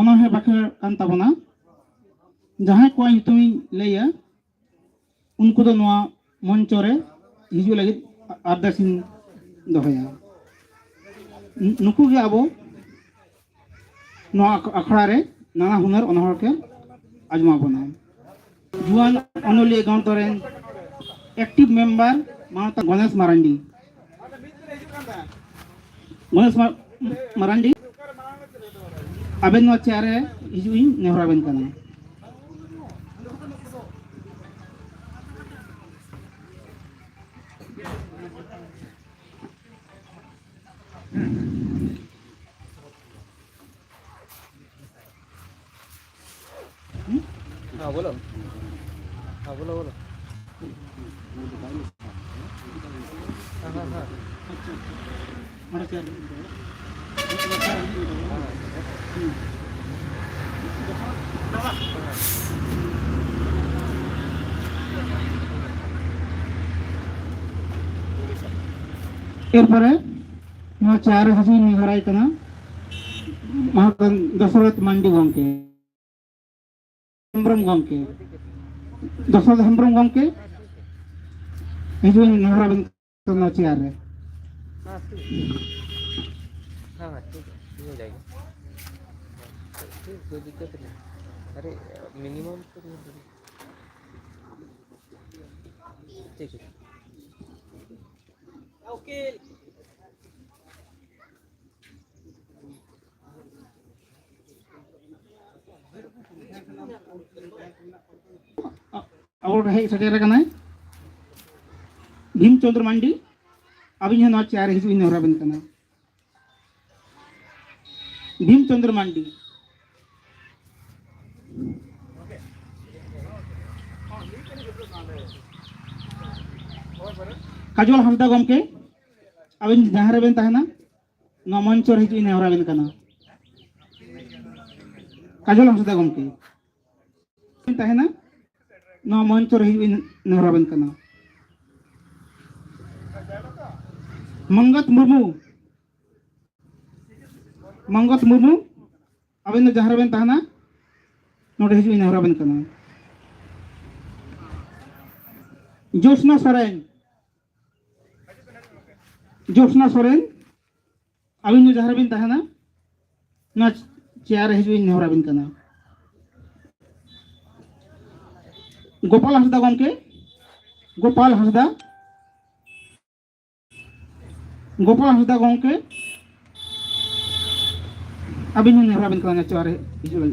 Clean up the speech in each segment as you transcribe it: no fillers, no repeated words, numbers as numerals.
onohe bakhe kan tabona jahay ko nyutumi leya unku do noa moncho re hiju lagi ardasin dohoya nuku ge abo noa akhड़ा re nana hunar onohor ke ajma bona juan onoliya gaunta ren active member Manata Ganesh Marandi. Ganesh Marandi aben no chair hijuin nehra ben kana. हाँ बोलो बोलो हाँ हाँ हाँ Mana chair? Erpare no chair hijuin nehra kana. Mahakan Dasarath Mandi gongke. Hembrom gongke. Dasarath Hembrom gongke. Hijuin nehra ben kana chair re. हाँ ठीक हो जाएगा कोई दिक्कत नहीं अरे मिनिमम तो ठीक है ओके और है सटेरा kana Bhim Chandra Mandi abin no chair hijuin nehra ben kana Bhim Chandra Mandi Kajol Hasda gomke abin jahar ben tahena no monchor hijuin nehra ben kana Kajol Hasda gomke tahena no monchor hijuin nehra ben kana Mangat Murmu abin no jahar ben tahena no hijuin nehra ben kana Josna Soren abin no jahar ben tahena no chair hijuin nehra ben kana Gopal Hasda gomke Gopal Hasda gomke abin no nehra ben kana chair hijuin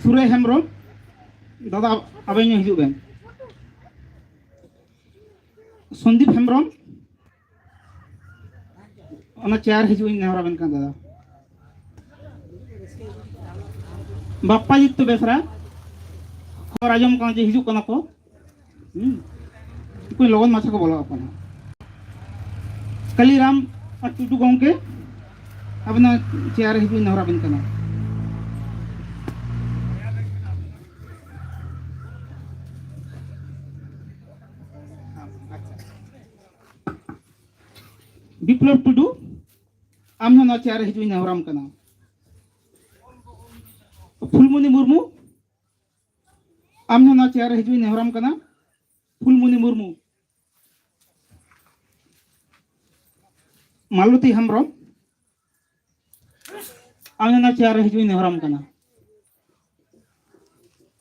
Surya Hembrom dada abin no hiju ben Sandip Hembrom ona chair hijuin nehra ben kana dada Bappa Jitto Besra khor ajom kana je hiju kana ko कोई लोगन माछा को बोला अपन Kaliram Tutu gongke abna chair hijuin nehra ben kana Biplop Tudu amna no chair hijuin nehram kana Fulmuni Murmu amna no chair hijuin nehram kana Fulmuni Murmu Maluti Hembrom amna no chair hijuin nehram kana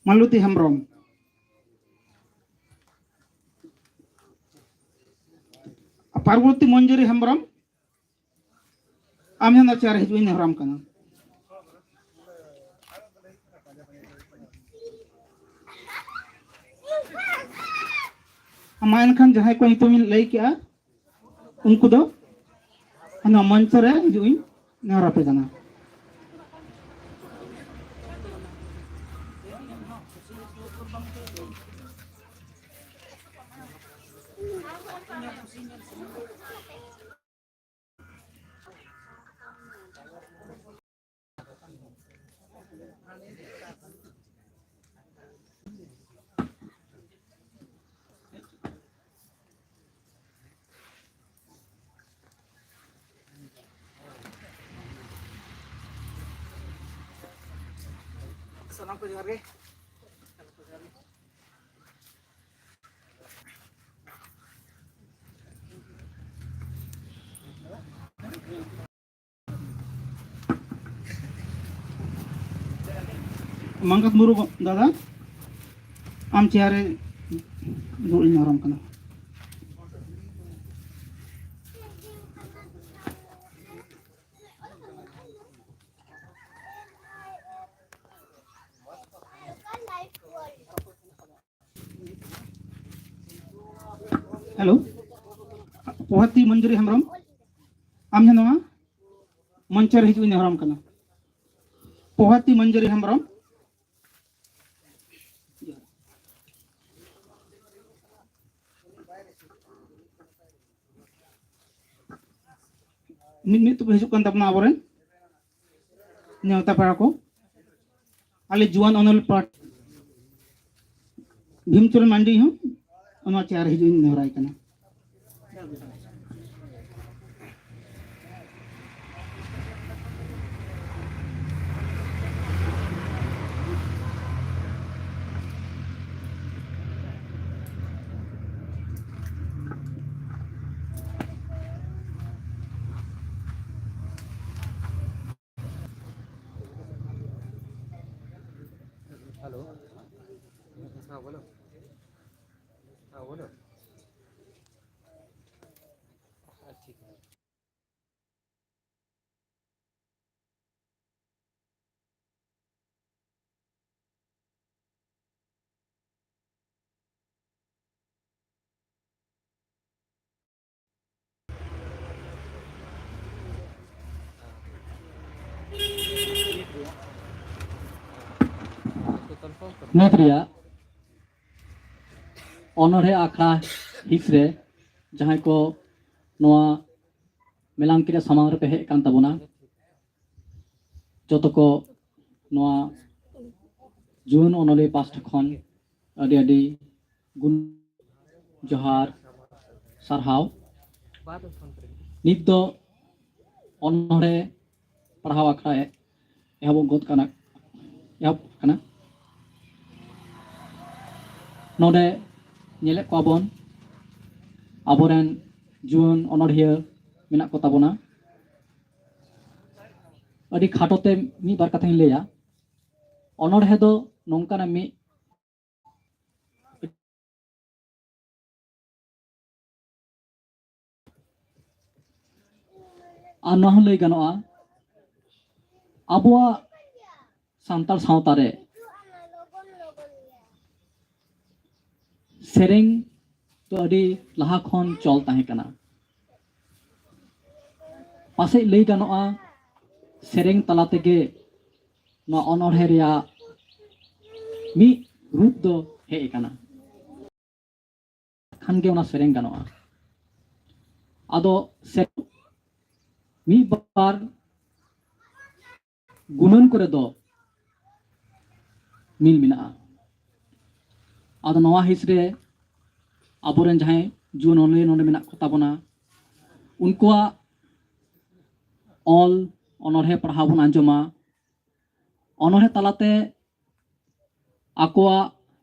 Maluti Hembrom Parvati Manjari Hembrom amna no chair hijuin nehram kana Amayan kan jahay ko ito min lay kya unku do ano mancho re hijuin nehra pe kana Mangkat muru dada am ciare dulu ini orang kena. Halo, Pohati Manjuri Hamram, am janoa mancar hiju ini haram kena. Pohati Manjuri Hamram. Nit tu hijau kan tapna aboren, nyata para ko, ale juan onol part, Bhimchur mandi hum, ono ciare hiju ini harai kena. Hello हाँ बोलो हाँ बोलो हाँ ठीक है तो confirm करो नेत्रिया ऑनरे आखड़ा हिस्रे जहाँ को नोआ मेलांकिरे समांग पे हे कान तबोना जोतो को नोआ जून ओनोले पास्ट खन अडी अडी गुन जोहार सरहाव बाद में फोन करेंगे नित दो ऑनरे पढ़ाव आखड़ा है यह गोद काना यह काना नोडे nyelek ko abon aboren juan onorhiya menak ko tabona adi khatote mi bar kathang leya onorhe do nongkana mi anah lei ganoa abwa santal sautare सेरेंग तो अड़ी लहा खन चल ताहे कना पासे लई गानोआ सेरेंग तला तेगे न अनरहे रिया मी रूप दो हे कना खानगे उना सेरेंग गानोआ आदो से मी बार गुणन करे दो मिल मिना आदो नवा हिस्रे आबोरेन जहां जुन ओनले नोंडे मेना को ताबोना उनकोआ ऑल अनरहे पढ़ाव बन आंजमा अनरहे तलाते आकोआ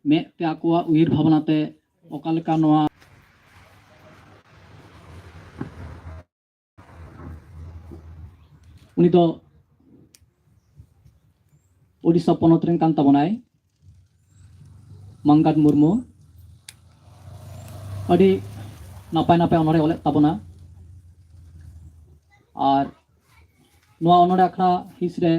मे ते आकोआ उहिर भावनाते ओकालेका नोआ उनी दो Odisha पनत rain can't ताबोनाय Mangkat Murmu adi napai onore oleh tabona ar noa onore akhra hisre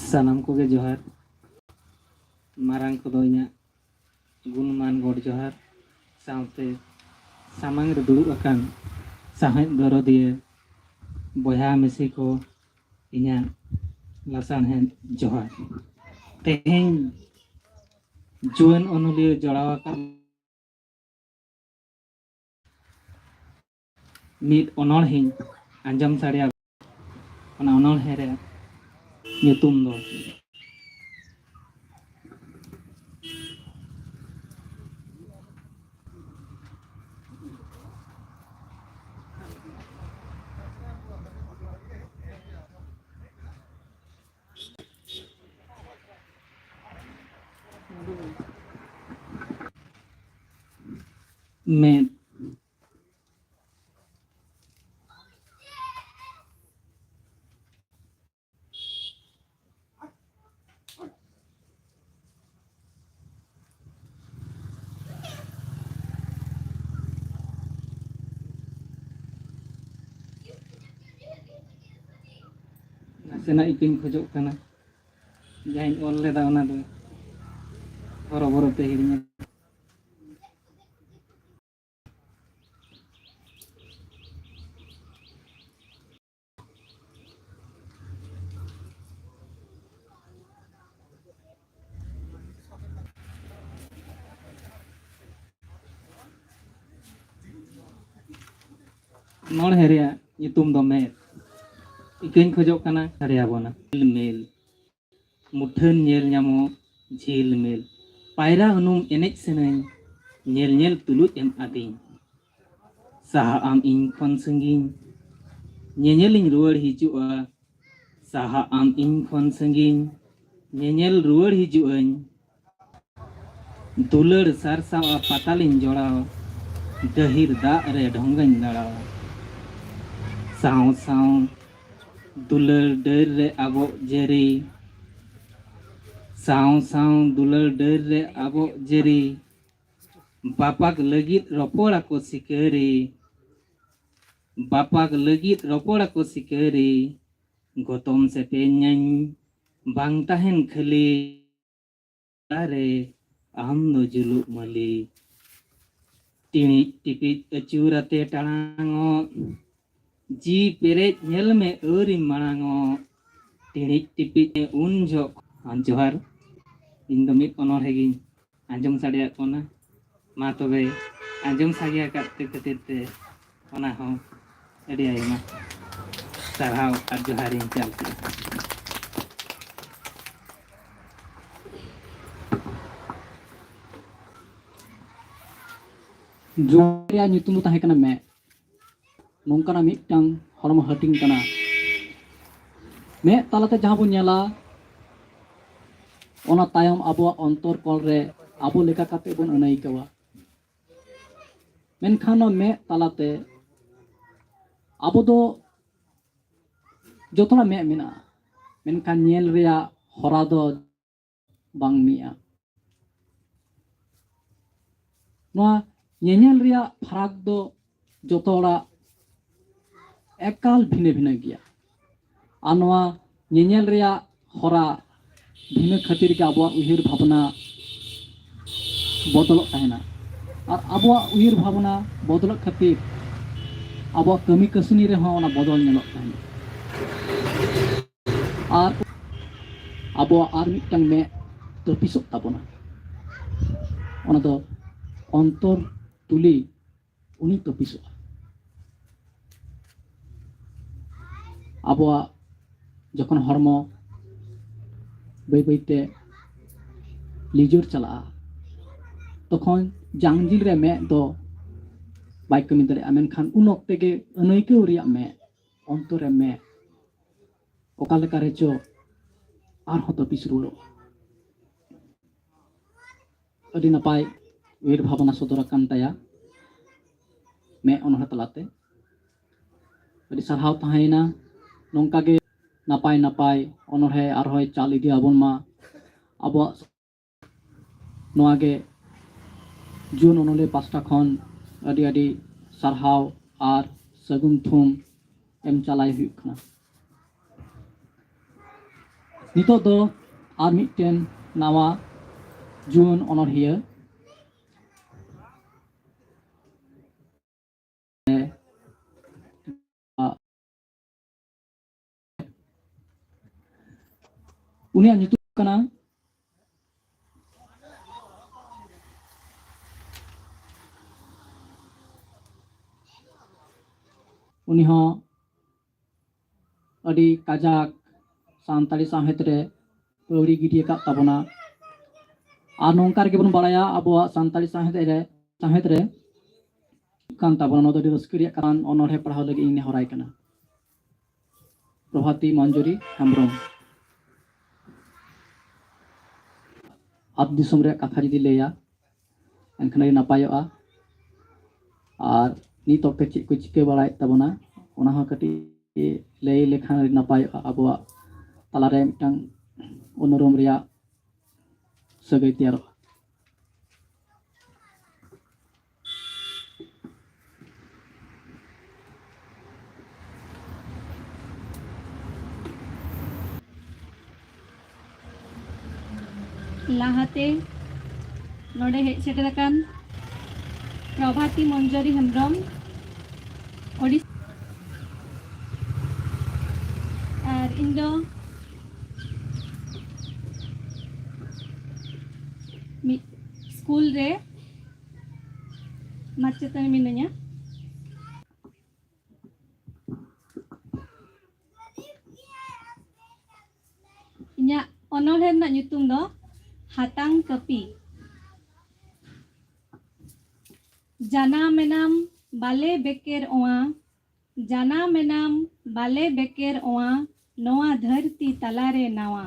sanam koge johar marang kodo inya gunman god johar saute samang re dulu akan sahai doro dia boya mesi ko inya lasan hen johar teheng juan onuli jorawa kan mid onol hin anjam saria ona onol here nyutum do med nasenak ipin khojok kana jahin ol leda ona do horo te hirinya nol heria nyutum do med ikain khojok kana haria bona mel muthan nyel nyamo jhil mel paira unum enej senain nyel nyel tulut em ading saha am ing khon sanging nyenyeling ruar hijua saha am ing khon sanging nyenyel ruar hijuain dular sarsawa patalin jorao dahir da re ढोंगन नड़ाव साव साव दुलर डर रे आबो Jerry Sao साव दुलर डर रे आबो जेरी बापाक लगित रपोड़ा को सिकरी बापाक लगित रपोड़ा को सिकरी गौतम से पेन्यान बांग ताहेन खली अरे आम नो जुलु मली टिणी टिपित अचूरते टांगो जी पेरे nyel me uri marango टिणी टिपित उन जो जोहार इन दो मित ओनर हेगिन आंजम साडिया कोना मा तबे आंजम सागिया काते कतेते ओना हो एडी आइमा साराव आर जोहारिन चालती जोरिया nyutum tahe kana me nongkana mitang hormo hating kana me talate jaha bon nyala ona tayom abo ontor kol re abo leka kate bon anai kawa menkhano me talate abo do jotona me mena menkan nyel rea hora do bang mia noa nyenyel rea pharak do jotora ekal bhine bhine gya anwa nyenyel rea hora bhine khatir ke abo uhir bhabna bodolok tahena ar abo uhir bhabna bodolok khatir abo kami kasni re ona bodol nyelok tahena ar abo ar mitang me topisok tabona ona do ontor tuli uni topisok abo jokon hormo bai baite lijur chala tokhon jangjil re me do bai kami dare amen khan unok tege anoike uriya me ontore me okale kare cho ar hoto pisrulo adi napai wir bhavana sodorakan taya me onoha talate adi sarhaw tahaina nongka ge napai napai onorhe arhoy chal idi abon ma abo noa ge jun onole pasta khon adi adi sarhaw ar sagun thum em chalai huyuk kana nito do ar mitten nawa jun onorhiya unia nyutum kana uni ho adi kajak santali sahet re pauri gidi ka tabona ar nongkar ge bon baraya abo santali sahet re kan tabona no do raskriya kan onorhe parhaw lagi ini horai kana Probhati Manjuri Hambrom ab disum re katha jodi leya enkhane napayoa और नित octet check को चिके बड़ाय तबना ओना हो कटी लay लेखान नापाय आबुआ तालारे मिटांग उनरुम रिया सगै तैयार लाहाते नोडे hedge सेटरकान प्रभाती मंजरी हेम्ब्रम ओडिस और इंदो स्कूल रे माचेतन मिनanya इnya onolhen na nyutung do hatang kepi jana menam bale beker oa jana menam bale beker oa noa dharti talare nawa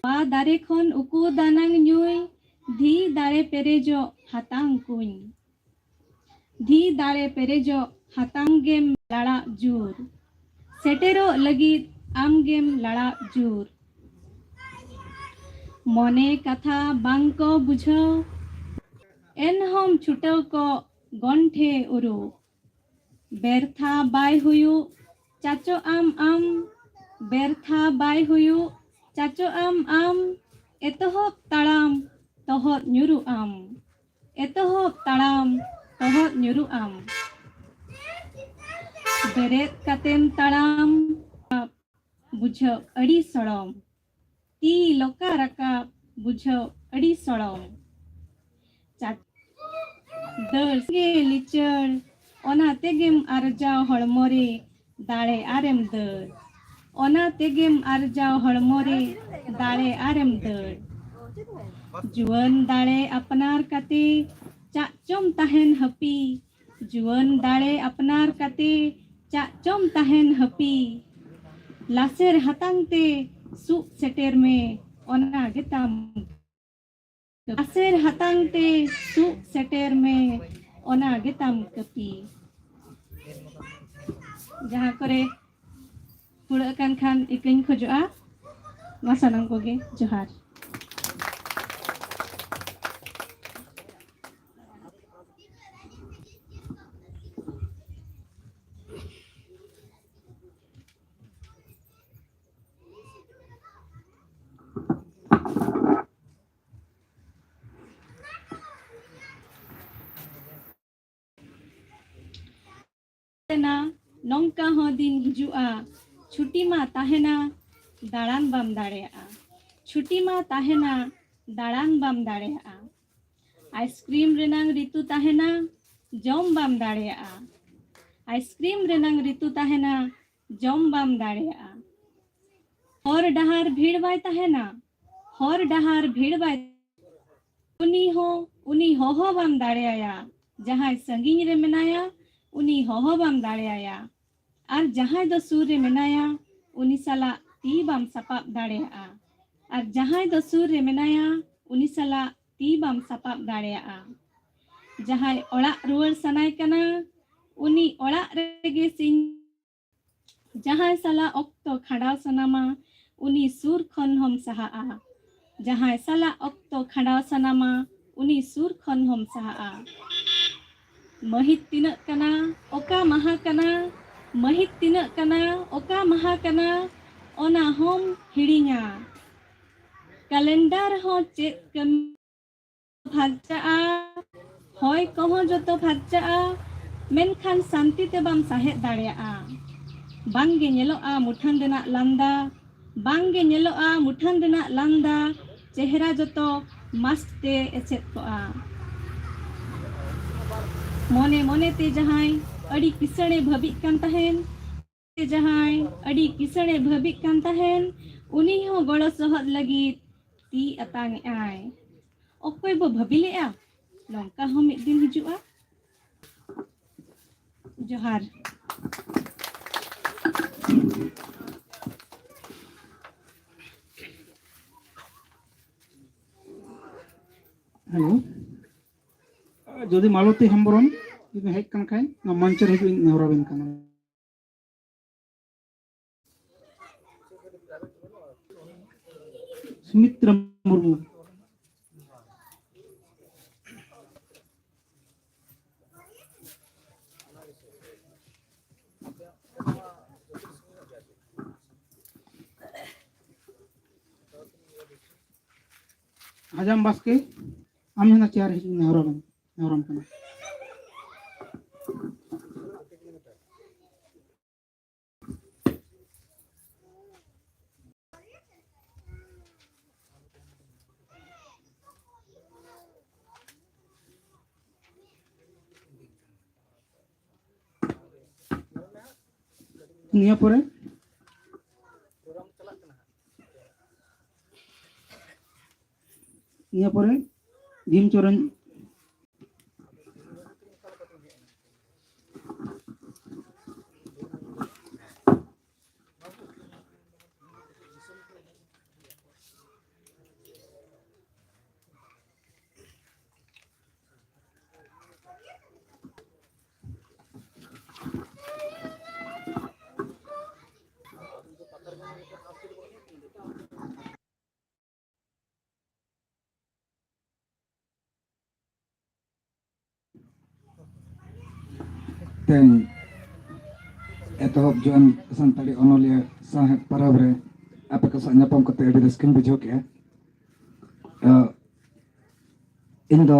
wa dare khon uku danang nyui dhi dare perejo hatang kuny dhi dare perejo hatang gem lada jur setero lagit am gem lada jur मने कथा बांको बुझो एनहम छुटो को गंठे उरु बेरथा bye हुयु चाचो आम बेरथा bye हुयु चाचो आम एतहब ताड़ाम तहत न्युरु आम एतहब ताड़ाम तहत न्युरु आम बेरेत कातेम ताड़ाम बुझो अड़ी सड़म ती लोका रका बुझो अड़ी सड़म दर्गे लिचर ओना तेगेम आरजाव हड़मोरे दाड़े आरेम दर ओना तेगेम आरजाव हड़मोरे दाड़े आरेम दर जुवन दाड़े अपनार काते चाचम ताहेन हपी जुवन दाड़े अपनार काते चाचम ताहेन हपी लासेर हतांगते सु सेटेर में ओना गेताम लासेर हतांगते सु सेटेर में ओना गेताम कपी जहाँ करे पुड़ाकान खान इकइन खोजोआ मासानाम कोगे जोहार नौका हो दिन हिजुआ छुट्टी मा ताहेना दाड़ान बाम दाड़ेया छुट्टी मा ताहेना दाड़ान बाम दाड़ेया आइसक्रीम रेनांग ऋतु ताहेना जम बाम दाड़ेया आइसक्रीम रेनांग ऋतु ताहेना जम बाम दाड़ेया हर डहार भीड़ बाय ताहेना हर डहार भीड़ बाय उनी हो बाम दाड़ेया जहां संगीन रे मेनाया उनी हो बाम दाड़ेया और जहां दो सूर रे मेनाया उनी साला ती बाम सपाप दाड़ेया और जहां दो सूर रे मेनाया उनी साला ती बाम सपाप दाड़ेया जहां ओड़ा रुवर सनाय कना उनी ओड़ा रेगे सिंह जहां साला ऑक्तो खड़ाव सनामा उनी सूर खन हम सहा जहां साला ऑक्तो खड़ाव सनामा उनी सूर खन हम सहा महित तिनक कना ओका महा कना महित तिनक कना ओका महा कना ओना हम हिड़िया कैलेंडर हो चेक कम फारचा होय कहो जतो फारचा मेनखान शांति ते बाम साहेब दाड़ेया बांगे नेलोआ मुठान देना लांदा बांगे नेलोआ मुठान देना लांदा चेहरा जतो मस्त ते एसेत कोआ मोने मोने ते जहां अड़ी किसणे भबिक कान तहेन ते जहां अड़ी किसणे भबिक कान तहेन उनी हो गड़ो सहद लगी ती अतांग आय ओकोय बो भबिलेआ नौका हो मिद दिन हिजुआ जोहार हेलो যদি মালতী হেমব্রম जुदि हेज कान खाय ना मंच रे हिजु नेहरा बेन काना सुमित्रा मुर्मू हजाम बास्के आम जना चेयर हिजु नेहरा काना निया परे निया परे भीमचरण तेन एतहब जुआन सानताड़ी अनोलिया साहेब परब रे आपे को सान्यापम कते अडी रस्किन बुझो के इन दो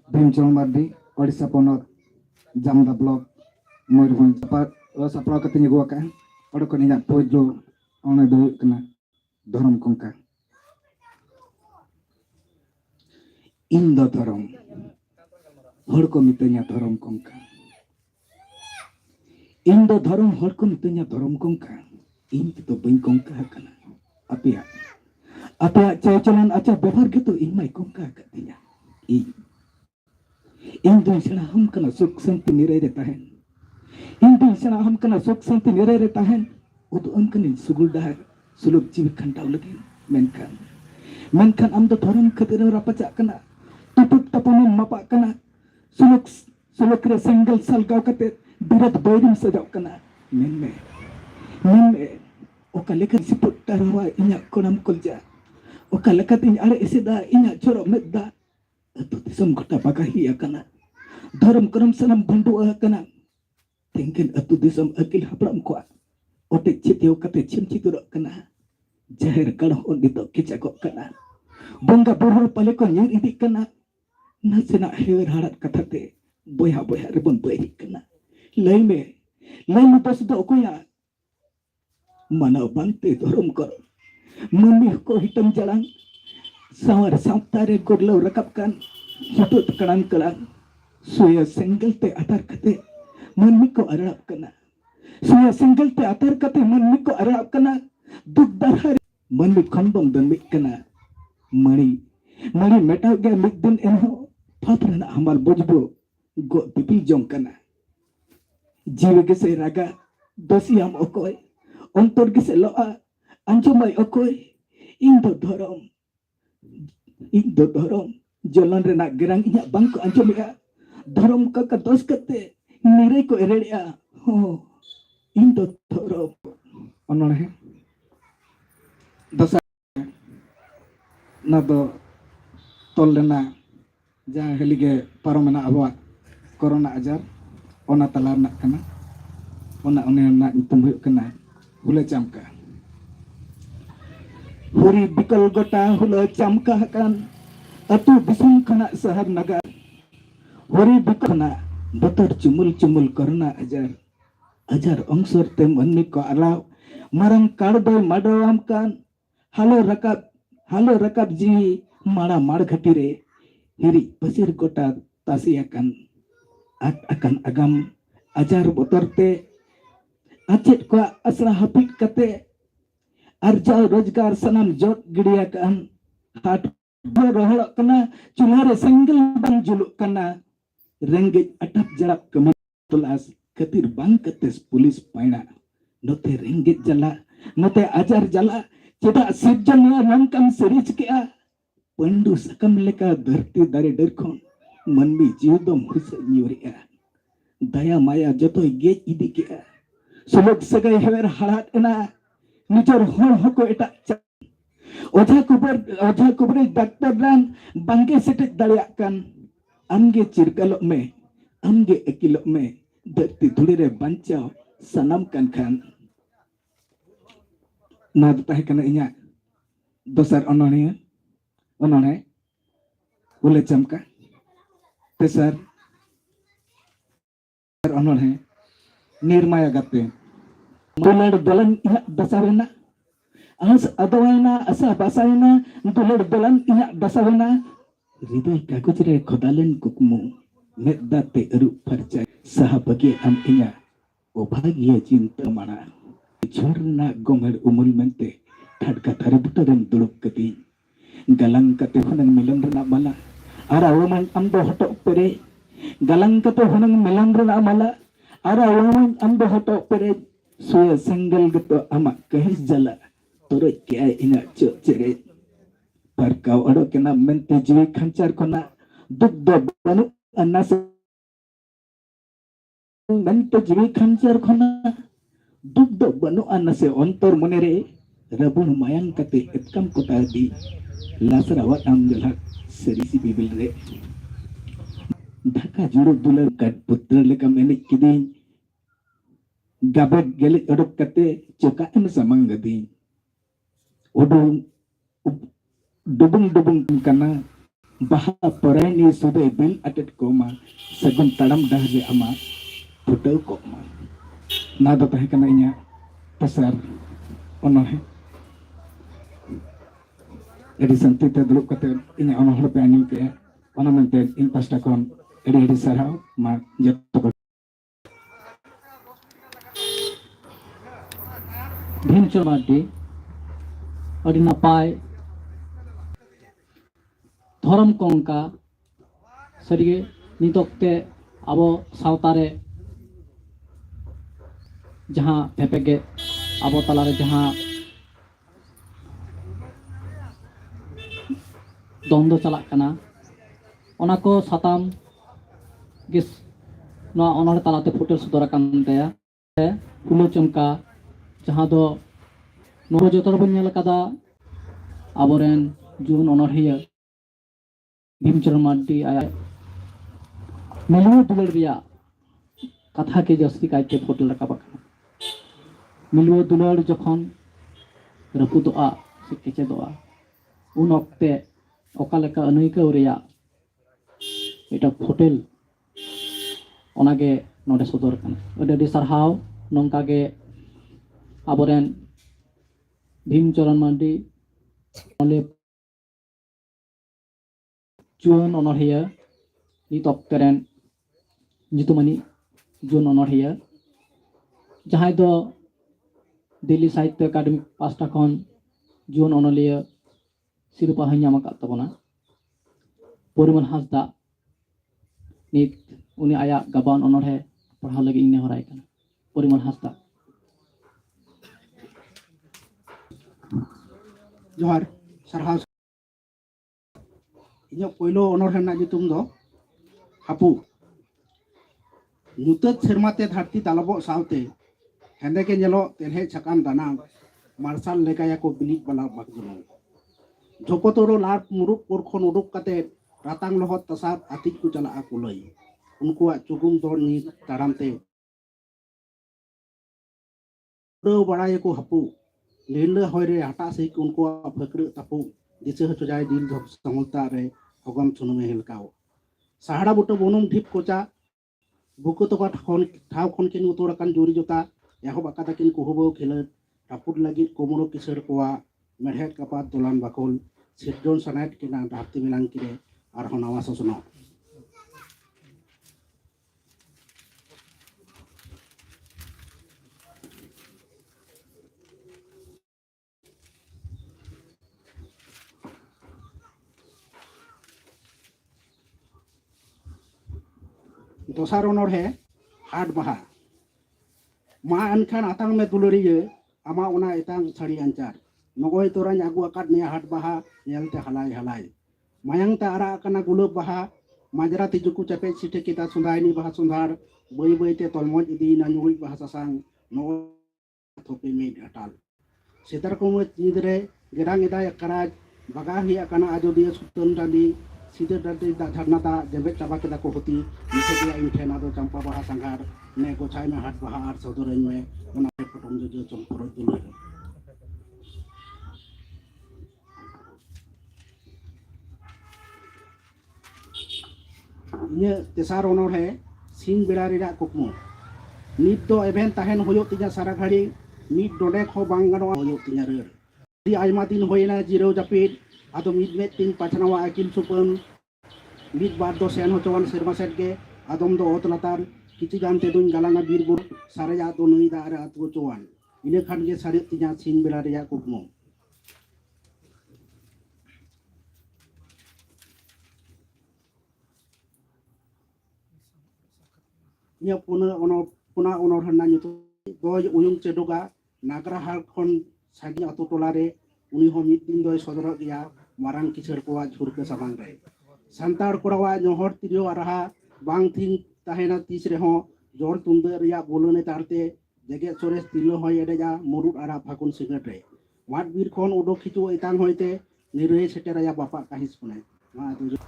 भीमचरण मार्डी ओडिशा पोनत जामदा ब्लॉक मयूरभंज सपड़ा कते निगुआ का ओडो को निया पोजलो ओने दो कना धर्म कंका इन दो धर्म हर को मितenya धर्म कंका इन दो धर्म हर को मितenya धर्म कंका इन तो बई कंका कना apia cewek-cewekan aca bebar gitu ing mai kongka katanya ing dun sana ham kana suk santi nirai tahen ing dun sana ham kana suk santi nirai tahen utu am kanin sugul dahar suluk jiwi kantau lagi menkan am do thoram khatir rapaca kana tupuk tapunin mapa kana suluk re single sal gaw kate birat boydum sajau kana men oka lekat siput tarawa inyak konam kolja oka lekat inya are esida inyak choro medda atu tisam gota bagahi akana dharam karam sanam bandu akana tengken atu disam akil hapram ko ote chiteu kate chimchitur kana jahir kada on dito kicako kana bonga borhor pale ko nyang idi kana nasena hewer harat katate boya rebon boy kana laime pas do ko ya mana bante dorom kor mumih ko hitam jalang sawar samptare gorlau rakapkan hitut kadang suya single te atar kate mumih ko arap kana suya single te atar kate mumih ko arap kana duk darhar mumih khandom dan mik kana mari meta ge mik din enho patrana hamal bojbo go pipil jong kana jiwe ge se raga dosiam okoy ontor gise loa anjumai okoy indo dorom jalan rena gerang inya bangko anjumia dorom kaka dos kate nirai ko eredia ho indo dorom onore dosa nado tolena ja helige paromena abwa corona ajar ona talarna kana ona na itum kana hula camka huri bikal gota hula camka kan atu bisum kana sahar nagar huri bikana batar cumul karena ajar ongsor tem anni ko alaw marang kardo madawam kan halo rakab ji mara mar ghatire hiri pasir gota tasi akan agam ajar botorte acet ko asra hapit kate arjau rozgar sanam jot gidia kan hat rohol kana chulare single bang juluk kana renggit atap jalak kemat tulas ketir bang ketes pulis paina note renggit jala note ajar jala ceda sirjannya nangkam serij kea pandu sakam leka dharti dari derkon manmi jiudom hus nyuria daya maya joto ge idi ke suluk sagai hewer harat ena nijor hol hoko eta oja kubur dokter dan bangke setek daliakan amge cirgalok me amge ekilok me dati dhulire bancao sanam kan khan na tahe kana inya dosar onone boleh jamka tesar onone nirmaya gatte dular dolan inya dasarena as adawena asa basayena dular dolan inya dasarena hridoy kagojre khodalen kukmu meddate aru parcay sahabagi am inya obhagiya cinta mana jorna gomer umul mente thadka thare butaran duluk kati galang kate honang milan rena mala ara awaman amdo hotok pere galang kate honang milan rena mala ara awaman amdo hotok pere suya sanggal gitu amak kahis jala tore kya ina cere parkau ado kena mente jiwi khancar kona dugdo banu anas mente jiwi khancar kona dugdo banu anase ontor monere rabun mayang kate etkam kota di lasrawat amgelak serisi bibil re dhaka juru dular kat putra lekam enik kidin gabet gelik odok kate coka em samanggadi odong dubung kana baha porani sudah bil atet koma sagun tadam dahje ama putau koma nada tahe kana inya pasar onohe edi santi te duluk kate inya onohe pe anil ke ona mente in pasta kon edi sarau ma jatto Bhimchor Mardi adi napai धर्म को उनका सरिये नितोक्ते अब सावतारे जहाँ भेपेगे अब तलारे जहाँ द्वंद्व चलाक कना ओना को साताम गिस नवा ओनरे तलाते फुटेल सुदरा कान तया फुलो चमका जहाँ दो नोरो जोतर बन नेल कदा आबोरेन जुन ओनरहिया भीमचरण मार्डी आया मिलुआ दुलर रिया कथा के जस्ती कायते फोटो रकाबा मिलुआ दुलर जखन रपुदोआ से केचेदोआ उन अक्ते ओका लेका अनैका रिया एटा फोटेल ओनागे नोडे सदर कना अडे सरहाव नंकागे आबोरेन भीमचरण मार्डी ओले जुन अनरहिया नित अक्तेरेन जितुमनी जुन अनरहिया जहां दो दिल्ली साहित्य अकादमी पास्टा खन जुन अनलिया सिरपा हन्याम का तबना परिमल हासदा नित उनी आया गाबान अनरहे पढ़ाव लगी इने हराय कना परिमल हासदा जोहार सरहाव इन्या पहिलो अनरहे ना जुतुम दो हापु नुतत सेरमाते धरती दालबो सावते हेंदे के जेलो तेलहे छकाम दाना मार्शल लेकाया को बिलिक बला बागजुनो झोकोतोरो लार मुरुक पुरखन उडुक कते रातांग लहत तसार आतिक को चला आकुलई उनको चुगुम दो नी तारामते दो बड़ाए को हापु लेले होरे हटा से उनको फकरे तपु दिसे हचो जाय दिल धप संगलता रे हगम छुनुमे हेलकाओ सहाड़ा बुटो बोनुम ढिप कोचा बुको तो खन ठाव खन के उतोर कान जोरी जोता एहो बाका तकिन कोहबो खेल टापुर लगी कोमरो किसर कोआ मेढेट कपा तोलान बाकोल सिरजोन सनाइट के ना धाप्ति मिलांग किरे आर हनावा ससनो दोसार अनरहे हाट बहा मा अनखान आतांग में दुलरिये आमा उना इतांग छड़ी अंचार नगोय तोराñ आगु आकाद ने हाट बहा नेलते हलाय हलाय मायांग ता आरा कना गुलब बहा Majra tijuku cepet site kita sundaini bahas sundar boy boy te tolmoj idi na nyuit bahasa sang no topi made atal. Setar kumut nidre gerang ida yakaraj bagahi akana ajodia sutun tadi sida tadi dharnata jebet tabak kita kohoti misedia intena do campa bahasa sanggar ne ko chai me hat bahar sodoren me ona potom jojo chomporo dulu. Ini tesar onor he sin berari rak kukmu nit do event tahen hoyok tinya sara ghari nit dodek ho bangano hoyok tinya rer di aima tin hoyena jiro japit atau mid met tin pachanawa akil supun mid bar do sen ho cowan serma setge adom do otlatar kici gante dun galanga birbur saraya do nui da ara atu cowan ini khan ge sari tinya sin berari rak kukmu nya puna onor hanna nyutu doy uyung cedoga nagra hal kon sagi atu tolare uni ho mid din doy sodoro dia marang kisar kowa jurke samang re santar korawa nyohor tirio araha bang tin tahena tisre ho jor tunde ria bolone tarte jege sores tilo hoy edeja murut ara phakun sigat re mat bir kon odo khichu etang hoite nirei seteraya bapa kahis pune ma atu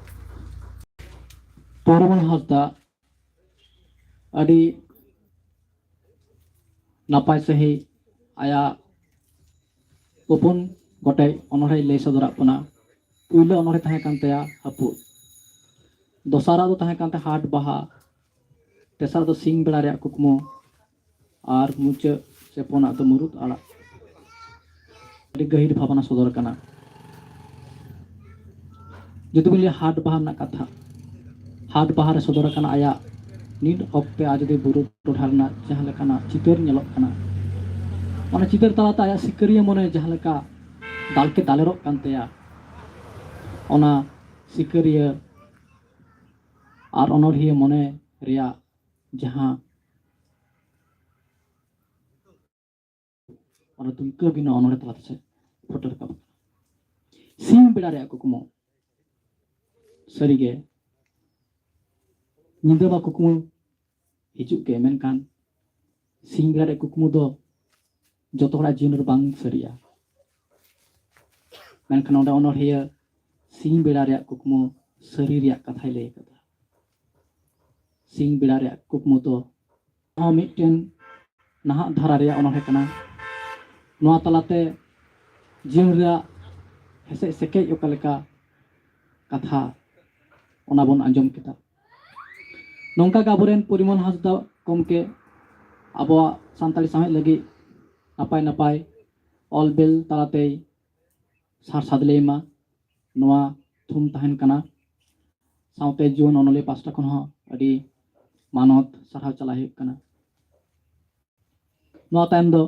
Purwon Hasda adi napai sahi aya upun gotai onorai lei sodorak puna uile onorai tahe kan taya hapu dosara do tahe kan te hat baha tesar do sing bela rea kukmo ar muce sepona do murut ala adi gahir bhavana sodor kana jadi beli hat baha na katha hat baha re sodor kana aya nid okte aja de buru todharna jahan lekana citar nyelok kana ona citar talata aya sikariya mone jahan leka dalke dalerok kan teya ona sikariya ar onorhiya mone ria jahan ona tulka bina onore talata se foto rakab sim beda rea kukumo sarige nyinda ba kukumo hijuk ke menkan singgar e kukmu do joto hora jinur bang seria menkan onda onor hiya sing beda rea kukmu seri rea kathai lei kata sing beda rea kukmu do no mitten nahak dhara rea onor kana noa talate jin rea hese seke yokaleka katha ona bon anjom kita nongka gaburen Purwon Hasda komke abo santali samaj lagi napai all bill talate sar sadleima noa thum tahen kana saute jun onole pasta kon ho adi manot sarhaw chala huk kana noa time do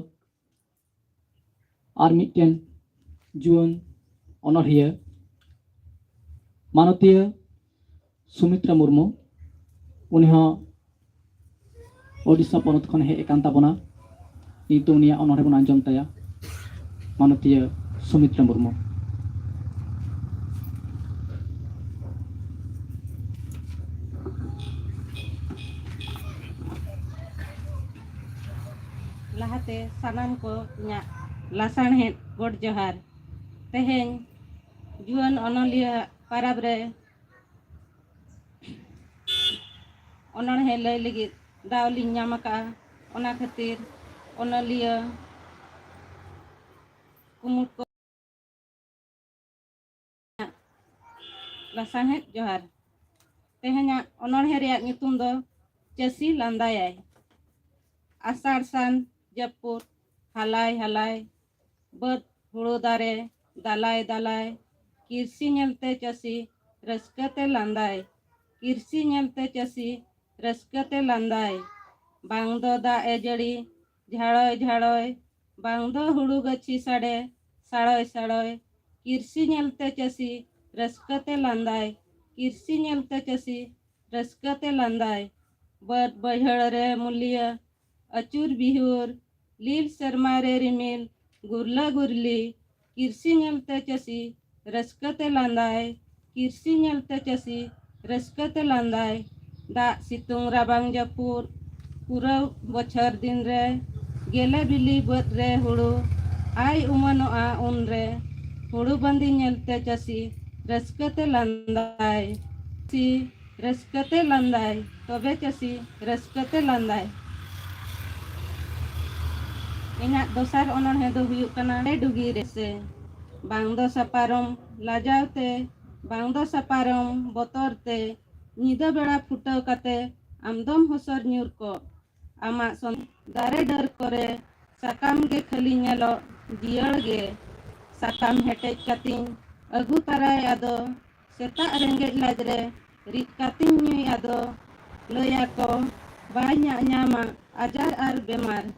ar mitten jun onor hiya manotiya Sumitra Murmu uni ho Odisha ponot khon he ekan tabona itu unia onore bon anjom taya manotiya Sumitra Murmu lahate sanam ko nya lasan het god johar teheng juan onolia parabre onon he lay ligit dawli nyamaka ona khatir onolia kumut ko lasan het johar tehenya onor he reak nyutum do Chasi landayai asar san japur halai halai bad huru dare dalai dalai kirsi nyelte chasi raskate landai kirsi nyelte chasi raskate landai bangdo da ejari jhaड़ोय jhaड़ोय bangdo huru gachi sade saड़ोय saड़ोय kirsi nyelte chasi raskate landai kirsi nyelte chasi raskate landai bad bahड़ re mulia achur bihur लील शर्मारे रिमिल गुरला गुरली किरसी नलते चसी रसकते लांदाय किरसी नलते चसी Ruska ते लांदाय दा सितुंग राबांग जापुर पूरा बछर दिन रे गेले बिली बद रे हुड़ू आई उमनोआ उन रे हुड़ू बंदी नेलते चासी रस्का ते लांदाय सी रस्का ते लांदाय तबे चासी रस्का ते लांदाय। इना दोसार ओनोहे दो हुयुग कना डुगी रेसे बांग दो सापारम लाजावते बांग दो सापारम बतरते निदा बेड़ा फुटाव काते आमदम होसर न्यूर को आमा सोन दारे डर करे साकाम गे खाली नेलो जियड़ गे साकाम हेटेज कातिन अगु ताराय आदो सेता रेंगे लाजरे रित कातिन न्यूय आदो लया को बाया न्यामा आजार आर बेमार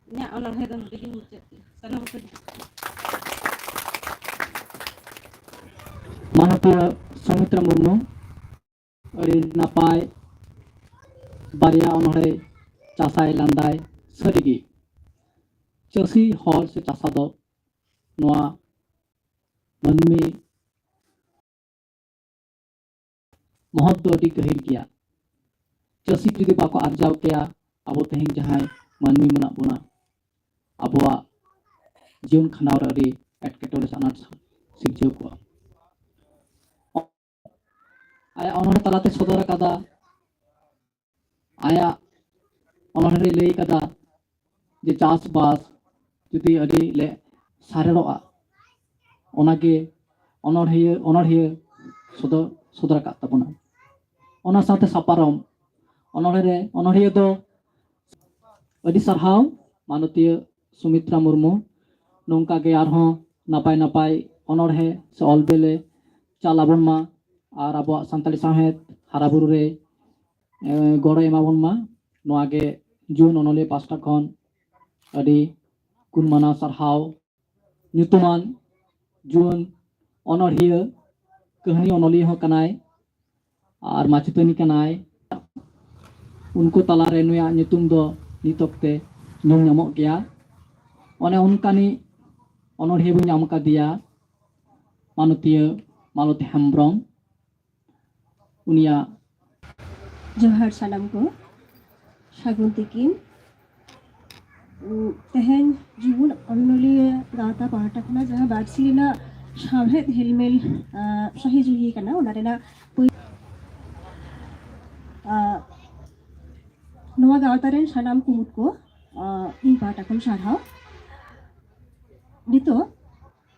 nya onor hedon digi mucet sanam ko माननीय सौमित्र मुर्मू अड़ी नापाय बारिया ओनोड़े चासाय लांदाय सरिगी चासी हर से चासा दो नोआ मनमी महत्व दो अड़ी गहिर गया चासी जुदी बाको आर्जाव किया अब तेहिं जहां मनमी मना बुना अबवा जीवन खानाव रे एटकेटोरे सानाट सिरजो को आया ओनोड़े तलाते सदर कदा आया ओनोड़े लई कदा जे चास बास जुदी अड़ी ले सारेड़ोआ ओनागे ओनोड़े सदर का तबना ओना साथे सापारम ओनोड़े दो अड़ी सरहाव माननीय सुमित्रा मुर्मू नौका के आरहों नापाय नापाय ओनोड़े से ऑलबेले चालाबन मा और अब सानताली साहेद हाराबुरु रे गड़ो एमाबन मा नोआगे जून ओनोले पास्टा खन अड़ी गुणमाना सरहाव ᱧᱩᱛᱩᱢᱟᱱ जून ओनोड़िया कहानी ओनोली हो कनाय और माचितनी कनाय उनको तलारे नुया ᱧᱩᱛᱩᱢ दो नितोक्ते ᱧᱩᱢ ᱧᱟᱢᱚᱜ गया ओने उनकानी ओनोड़िया बो ᱧᱟᱢ कादिया माननीय मालती हेम्ब्रम उनिया जोहार सालाम को सागुन तिकिन तेहेन जुबुन अन्नलिया गाता पाहटा कना जहां बाक्सिना सामहेद हेलमेल सही जुही कना उनारेना नवा गावतारेन सानाम कुमुट को इन पाहटा खन सारहाव नितो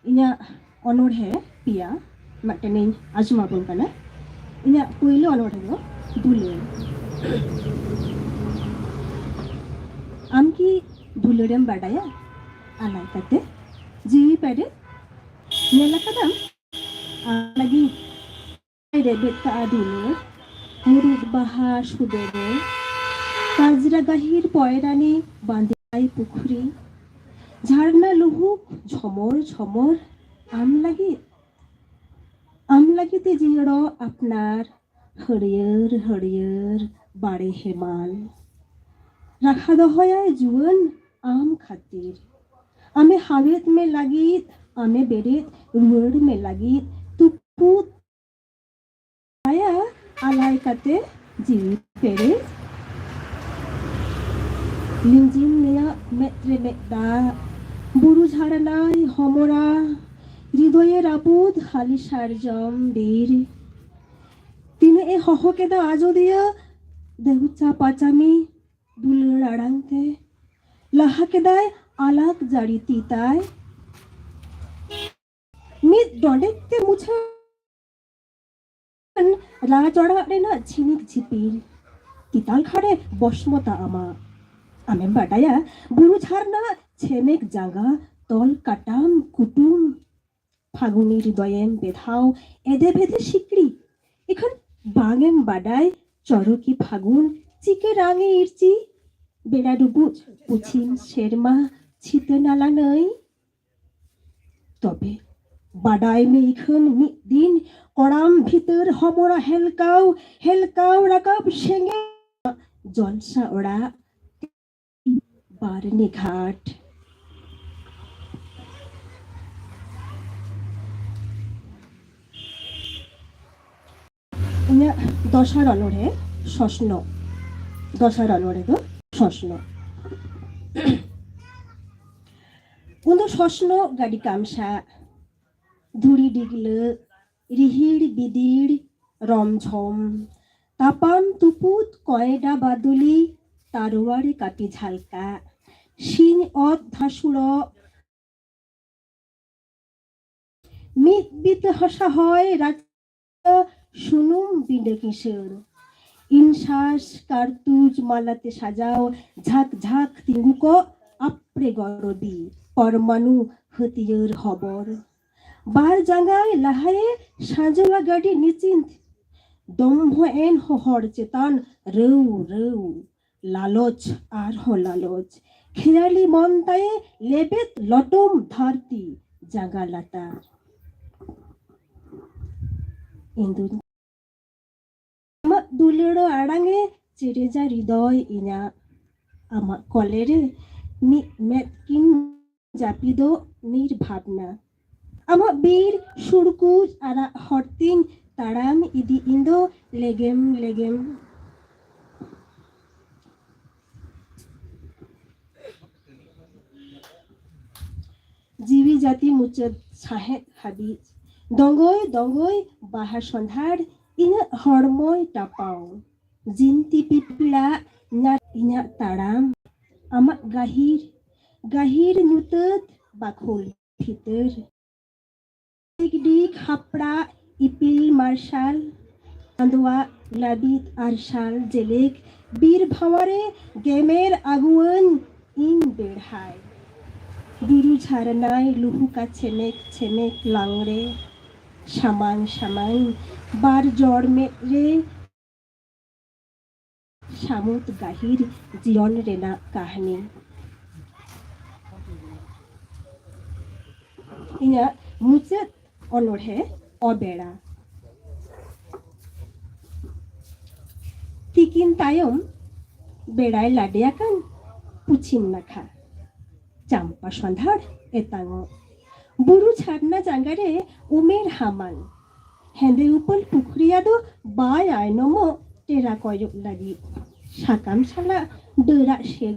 इना ओनोड़े पिया मटेनिन आजुमाबन कना इना पुइलो ओनोड़े दो दुले आम की दुलेरम बाडाया आलाय काते जीवी पेडे नेला कदम लगी रे बेता आदुले मुरुद बाहा सुदेरे काजरा गाहिर पयरानी बांधाई पुखरी झारना लुहुक झमर झमर आम लगी ते जिड़ो अपनार हरियर हरियर बाड़े हेमाल रखा दहया जुवन आम खातिर आमे हावेत में लागित आमे बेरेत रुअर में लागित तुपुत आया आलाय काते जीवी पेरे लिंजिन नेया मेत्रे मेदा बुरु झाड़नाय हमरा हृदयेर आबुद हाली सारजम बीर तिने ए हहकेदा आजो दिया देहुचा पाचामी दुलर आड़ांगते लाहा केदाय आलाक जाड़ी तीताय मित डोंडेते मुछा राजड़ा रेना छिनिक झिपिर तीताल खाड़े बसमता आमा आमे बाडाया बुरु झारना छेमेक जांगा तल काटाम कुटुम फागुनी हृदयेम बेधाव एदे भेदे शिकड़ी एखन बांगेम बाडाय चरकी फागुन चिके रांगे इरची बेड़ा डुबुज पुछिम शेरमा छिते नाला नई तबे बाडाय में इखन मिद दिन कड़ाम भीतर हमरा हेलकाव राकाब शेंगे जलसा ओड़ा बारनी घाट inya dosar onore sosno dosar onore do sosno undo sosno gadi kamsa dhuri digle rihir bidir romঝম তাপাম তুপুত কয়ডা বাদুলি তারোয়ারে কাটি ঝালকা শিং অত ধাসুড় মিত বিত হসা হয় রাত শুনুম বিনে কিশোর ইনশ্বাস কার্তুজ মালাতে সাজাও ঝাঁক ঝাঁক তিঙ্গুক আপরে গরদি পরমাণু হতিয়ার খবর বার জাঙ্গায় লাহায়ে সাজোয়া গাড়ি নিচিন্ত দম্ভ এন হর চেতান রৌ রৌ লালচ আর লালচ খেয়ালি মন্তায়ে লেবেত লটম ধরতি জাগা লাতা ইন্দু আমা দুলেড়ো আড়াঙে চেড়ে যা হৃদয় ইনা আমা কলেরে মেতকিন জাপিদো নির্ভাবনা আমা বীর সুরকুজ আরা হরতিন তারাম ইদি ইন্দো লেগেম লেগেম জীবী জাতি মুচদ সাহেব হাবিজ দঙ্গই দঙ্গই বাহার সন্ধার ইনা হরময় টাপাও জিন্তি পিপিড়া না ইনা তারাম আমা গাহির গাহির নুতত বাখুল ভিতর ডিক হাপড়া ইপিল মার্শাল আন্দোয়া লাবিত আরশাল জেলেক বীর ভাওয়ারে গেমের আগুন ইন বেড়হায় বুরু ঝারনায় লুহুকা ছেমেক ছেমেক লাংরে সামান সামান বার জ্বর মেরে সামুত গাহির জীবন রেনা কাহানি ইয়া মুচত অনড়হে অবেড়া তিকিন তায়ম বেড়ায় লাডিয়াকান পুছিম নাখা চাম্পা সন্ধার এতাঙ বুরু ছাড়না জাঙ্গারে উমের হামান হেঁদে উপল পুকুরিয়াদো বাই আয়নম টেরা কয়ক লাগি সাকাম সালা ডেরা সে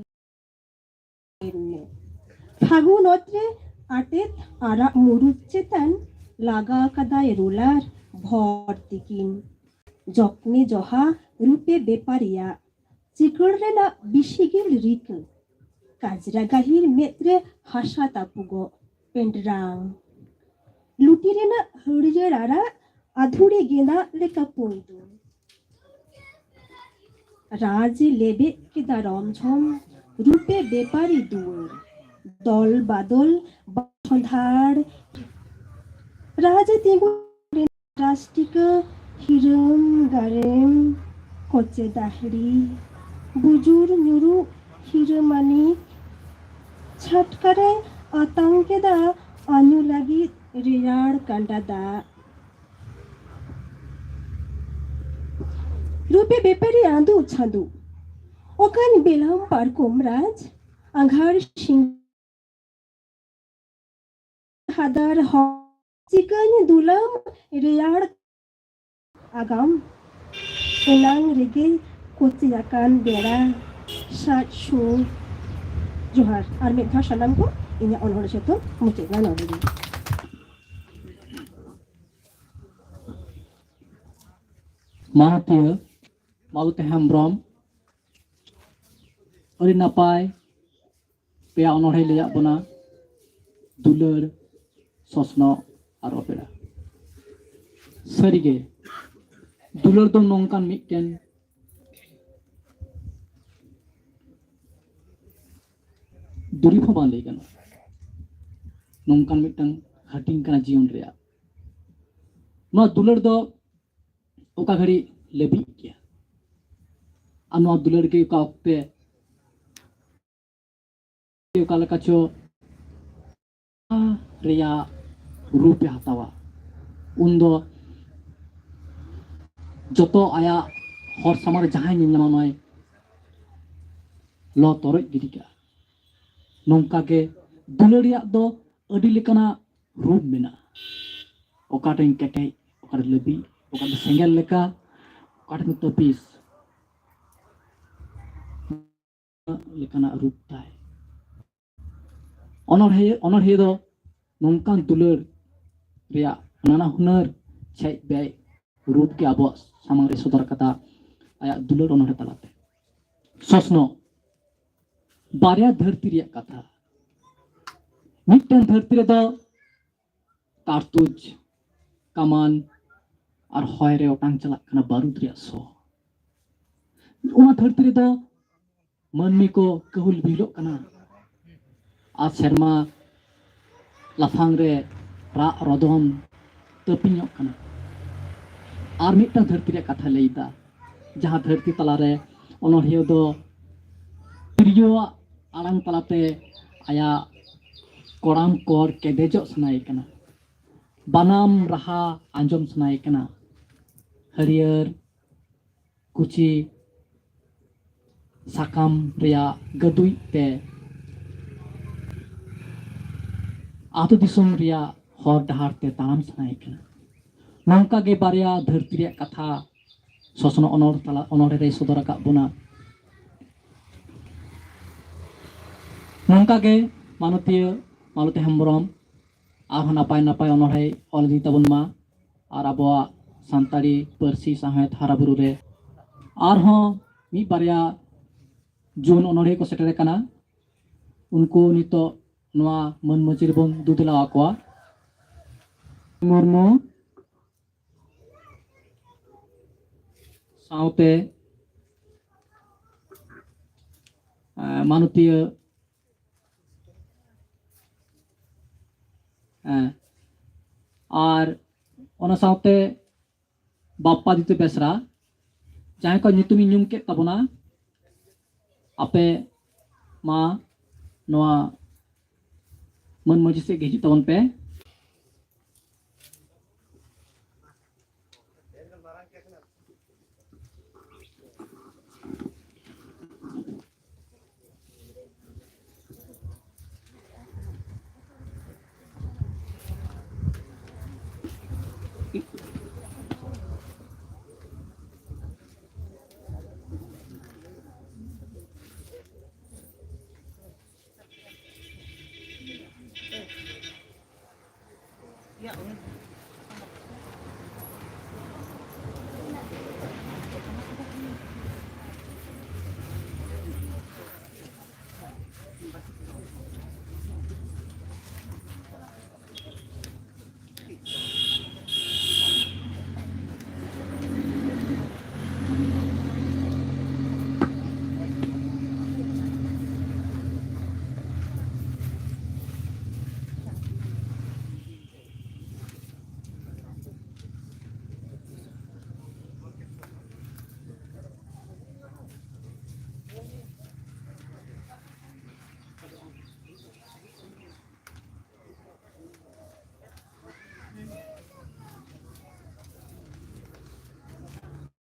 ফাগুন অত্রে আটেত আরা মুরুদ চেতান লাগা কাদায় রোলার ভর তিকিন যত্নে জহা রূপে বেপারিয়া চিকড় রেনা বিশিগিল রিক কাজরা গাহির মেত্রে হাসা তাপুগ পেন্ডরাং লুটি রেনা হরিজের আরা আধুরে গেঁদা লেকা পইদু রাজ লেবে কেদা রমঝম রূপে বেপারি দুয়ার দল বাদল সন্ধার রাজ তিগু রাষ্ট্রিক হিরম গারেম কচে দাহড়ি বুজুর নুরু হিরমানি ছটকারে আতঙ্কেদা আনু লাগি রেয়ার কান্ডাদা রূপে বেপারি আঁদু ছাদু ওখান বেলাম পার কোমরাজ আঘার সিং হাদার হ চিকন দুলাম রেয়ার আগাম এলাং রেগে কচিয়াকান বেড়া সাত শো জোহার আর মেঘা সালামকো ইনি অনড় সেত মুচেগা নবী মাহাথিয়া মালতে হেমব্রম আরি নাপাই পেয়া অনড়ে লেয়া বনা দুলার সসনো আর অপেরা সারিগে দুলার দো নংকান মিটেন দুরিফ বান ᱞᱟᱹᱭ ᱜᱟᱱᱚᱜᱼᱟ ᱱᱚᱝᱠᱟᱱ ᱢᱤᱫᱴᱟᱝ ᱦᱟᱹᱴᱤᱧ ᱠᱟᱱᱟ ᱡᱤᱭᱚᱱ ᱨᱮᱭᱟᱜ ᱱᱚᱣᱟ ᱫᱩᱞᱟᱹᱲ ᱫᱚ ᱚᱠᱟ ᱜᱷᱟᱹᱲᱤ ᱞᱟᱹᱵᱤᱜ ᱜᱮᱭᱟ ᱟᱨ ᱱᱚᱣᱟ ᱫᱩᱞᱟᱹᱲ ᱜᱮ ᱚᱠᱟ ᱚᱠᱛᱮ ᱚᱠᱟ ᱞᱮᱠᱟ ᱪᱚ ᱨᱮᱭᱟᱜ ᱨᱩᱯᱮ ᱦᱟᱛᱟᱣᱟ ᱩᱱᱫᱚ ᱡᱚᱛᱚ ᱟᱭᱟᱜ ᱦᱚᱲ ᱥᱟᱢᱟᱝ ᱨᱮ ᱡᱟᱦᱟᱸᱭ ᱧᱮᱞ ᱧᱟᱢᱟ ᱱᱚᱭ ᱞᱚ ᱛᱚᱨᱚᱡ ᱜᱤᱰᱤ ᱠᱟᱜᱼᱟ नौका के दुलड़िया दो अड़ी लेकना रूप मेना ओकाटे केटे ओकार लबी ओकार सेंगल लेका kadang tepis lekana rup tai onor he do nongkan dular ria nana hunar cai bai rup ke abo samang re sodor kata aya dular onor he talate sosno barya dharti ria kata mitten dharti re do kartuj kaman ar hoy re otang chalak kana barud ria so ona dharti re do manmi ko kahul bilok kana a serma lafang re ra rodom tepinyok kana ar mitang dharti re katha leida jaha dharti talare onorheo do tiryo alang talate aya koram kor kedejok sanai kana banam raha anjom sanai kana harier kuci sakam ria gadui te ato disum ria hor dahar te taram sanai kana nongka ge barya dharti ria katha sosno onor re sodor akak buna nongka ge manuti hembrom ar napai onore ol di tabun ma ar aboa santari parsi sahet haraburu re ar ho mi barya jun onore ko setere kana unku nito noa man majir bon dudila akwa murmu saute manutia R ona saute bappa ditu besra jahe ko nyutumi nyum ke tabona ape ma noa man majise geji tabon pe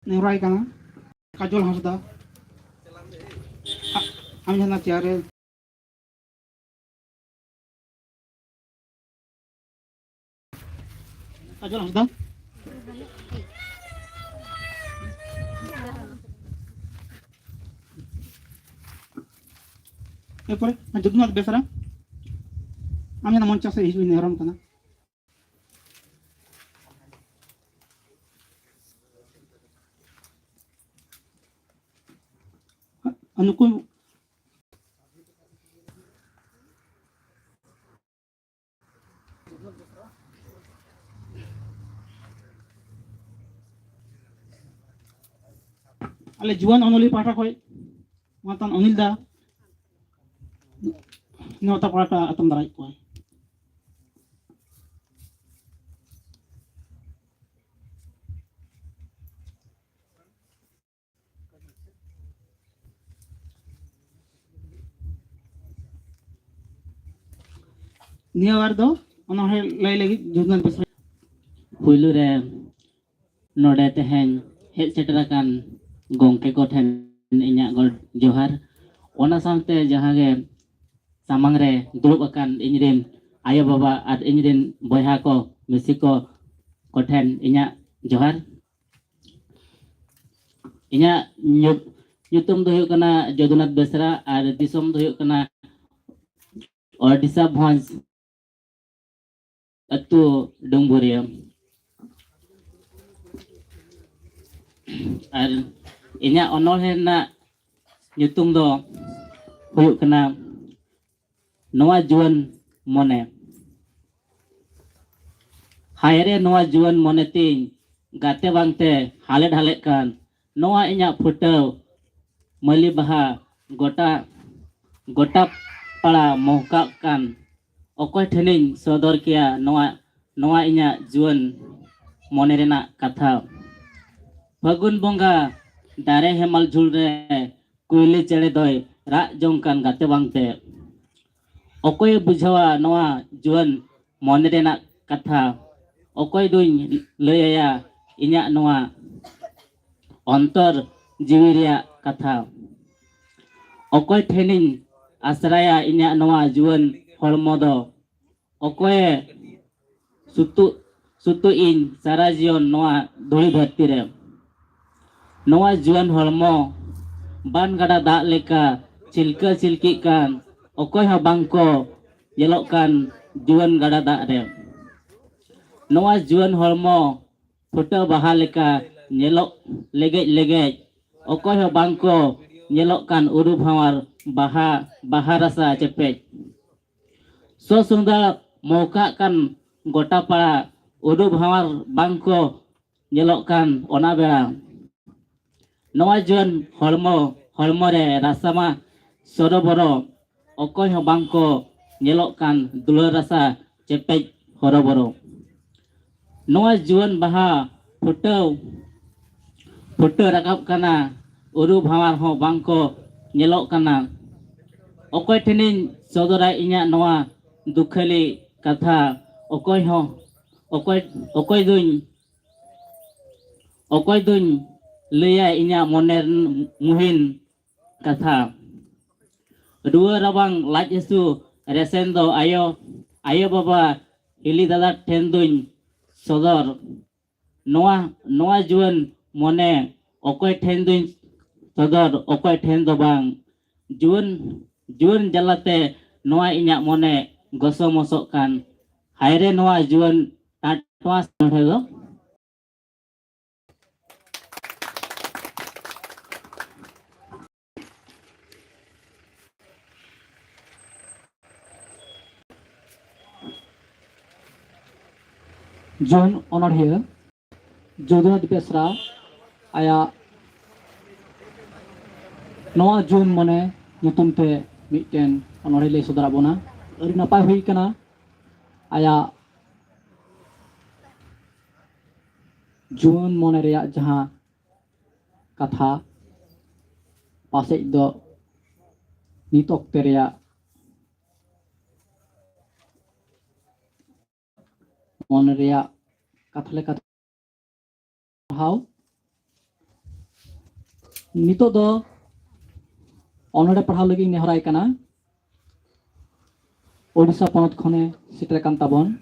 Neurai kana Kajol Hasda আমি জানা চেয়ারে Kajol Hasda এরপরে যদুনাথ বেসরা আমি জানা মঞ্চ আছে হিসেবে নেহরম কানা अनुकूल अले जुआन अनोली पाठा कोई मातन अनिल दा नौता पाठा अतम दराई कोई निया बार दो अनोहे लाई लगी जुदन बस हुइलु रे नोडे तेहेन हेज सेटराकान गोंके को ठेन इन्या गॉड जोहार ओना सामते जहां गे samang re dulub akan inyirin ayah baba at inyirin boyha ko misiko koten inya johar Inya nyutum do huyuk kana Jodunath Besra ar disom do huyuk kana Odisha Bhonj atu Dongburia. Ar inya onolhe na nyutum do huyuk kana Noa Juan Mone. Haire Noa Juan Mone ting gate bangte halet kan Noa inya photo mali baha gota pala mohka kan okoy thening sodor kia Noa inya juan mone rena katha. Fagun bonga dare hemal julre kuili chede doy ra jongkan gate bangte okoy bujhawa Noa juan mone rena katha okoy duñ laya inya Noa ontor jiwi reya katha okoy thening asraya inya Noa juan holmo do okoy sutu in sara jion Noa dhuli dharti re Noa juan holmo ban gada dak leka cilka cilki kan okoy ha bangko yelok kan juan gada dak re Noa juan holmo photo baha leka nyelok legej okoy ha bangko nyelok kan uru bhawar baha rasa cepej so sundar moka kan gota pala uru bhawar bangko nyelok kan ona bera Noa juan holmo re rasama soroboro okoy ha bangko nyelok kan dulur rasa cepej horoboro Noa juan baha photo rakap kana uru bhawar ho bangko nyelok kana okoy thening sodora inya Noa dukhali katha okoy duñ laya inya moner muhin katha ruwa rabang laj esu resendo ayo baba hili dada ten duñ sodor Noa juan mone okoy ten duñ sodor okoy ten do bang juan jalate Noa inya mone goso mosok kan haire Noa juan tatwa santhego Juan onarhia Jodunath Besra aya Noa Juan Mone nyutum te miten onarhe lay sodara bona ari napay hui kana aya Juan Mone reya jaha katha pasej do nitok te reya mone reya katha leka how nito do onore pahal lagi nehorai kana Odisha ponot khone setre kan tabon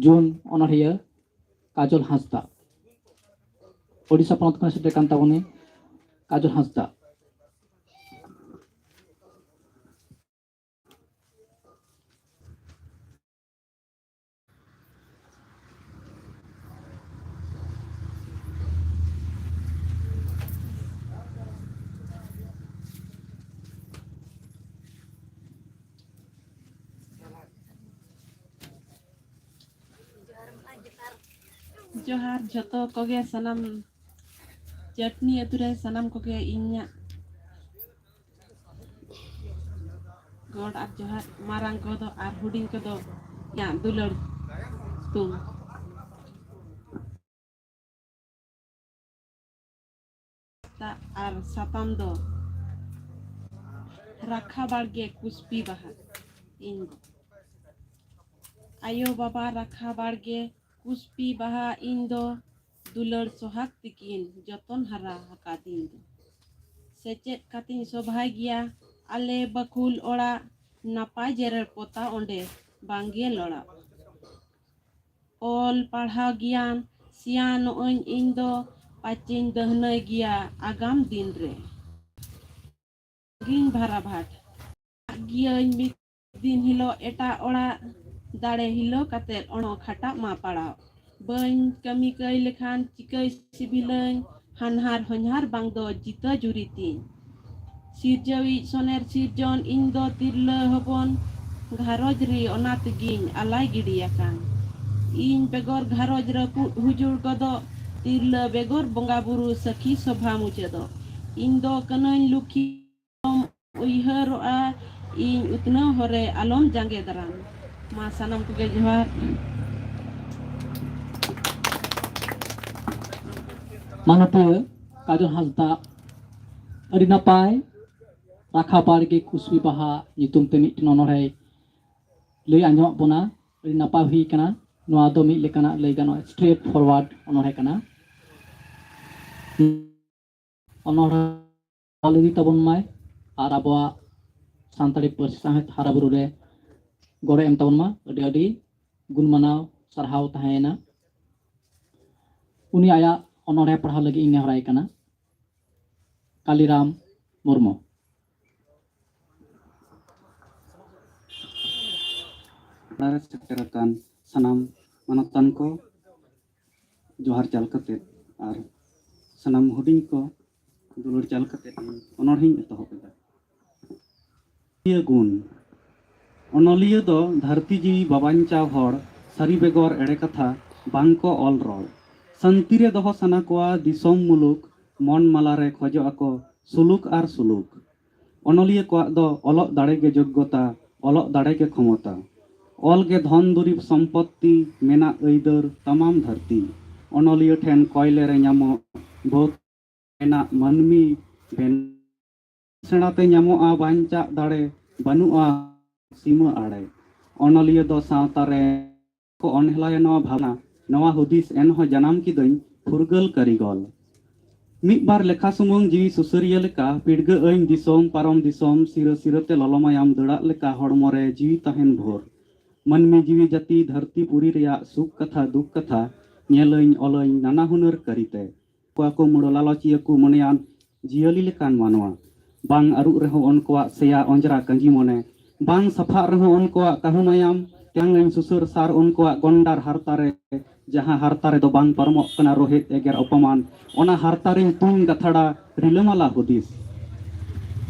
Jun onarhia Kajol Hasda Odisha ponot khone setre kan tabone Kajol Hasda जोहार जतो कोगे सनम चटनी अतुरे सनम कोगे इन्या God आप जोहार मारांग को दो are हुडिंग को दो या दुलर तुम ता आर सातम दो रखा बाड़गे कुस्पी बहा इन आयो बाबा रखा बाड़गे कुस्पी बाहा इन दो दुलर सोहाग तिकिन जतन हरा हकादिन दो सेचेत कातिन सोभाय गिया आले बकुल ओड़ा नापाय जेरर पोता ओंडे बांगे लोड़ा ओल पढ़ा गियान सियान ओइन इन दो pacing dehnai gia agam din re. Gin bharabhat. Gia mid din hilo eta ora dare hilo katet ono khata ma parao. Bain kami kai lekhan cikai sibilain hanhar honhar bang do jita juritin. Sirjawi soner sirjon indo tirle hopon gharoj ri ona tegin alai gidiakan. In begor gharoj raput hujur kodo tirle begor bonga buru sakhi sobha mucedo. Indo kanain lukhi uihar roa in utna hore alom jange daran. Ma sanam kuge johar. Manapur Kajon Hasda adi napai rakha parge kuswi baha nyutum te mit nonorhai lei anjok bona adi napai hui kana noa do mit lekana lei gano straight forward onorhai kana onorha already tabon mai ar abwa santari parsi sahet haraburu re gore em tabon ma adi gun manau sarhau tahena uni aya onorhai pahal lagi ing nehorai kana Kaliram Murmu. Lara sekerakan sanam manatan ko johar jal kate ar sanam huding ko dulur jal kate onorhing etohop eda. Iye gun onoliya do dharti jiwi babanchaw hor sari begor ere katha bangko ol rol santire doho sana koa disom muluk mon malare khojo ako suluk ar suluk onoliya koa do olok dare ge joggota olok dare ge khomota ol ge dhon durib sampotti mena aidar tamam dharti onoliya then koile re nyamo bok ena manmi ben senate nyamo a banca dare banua sima are onoliya do sawta re ko onhelaya nawa bhavna nawa hudis enho janam kidain furgal karigol Mik bar lekha sumung jiwi susuriya leka pidga ain disom parom disom sira sirate lolomayam dadak leka hormore jiwi tahen bhor manmi jiwi jati dharti puri reya suk katha duk katha nyelain olain nana hunar karite ko mudo lalochi aku monean jiali lekan manwa bang aru reho onkoa seya onjra kanji mone bang sapha reho onkoa kahumayam tiangain susur sar onkoa gondar hartare jaha hartare do bang parmok kana rohit eger opaman ona hartaring tung gathada rilamala hudis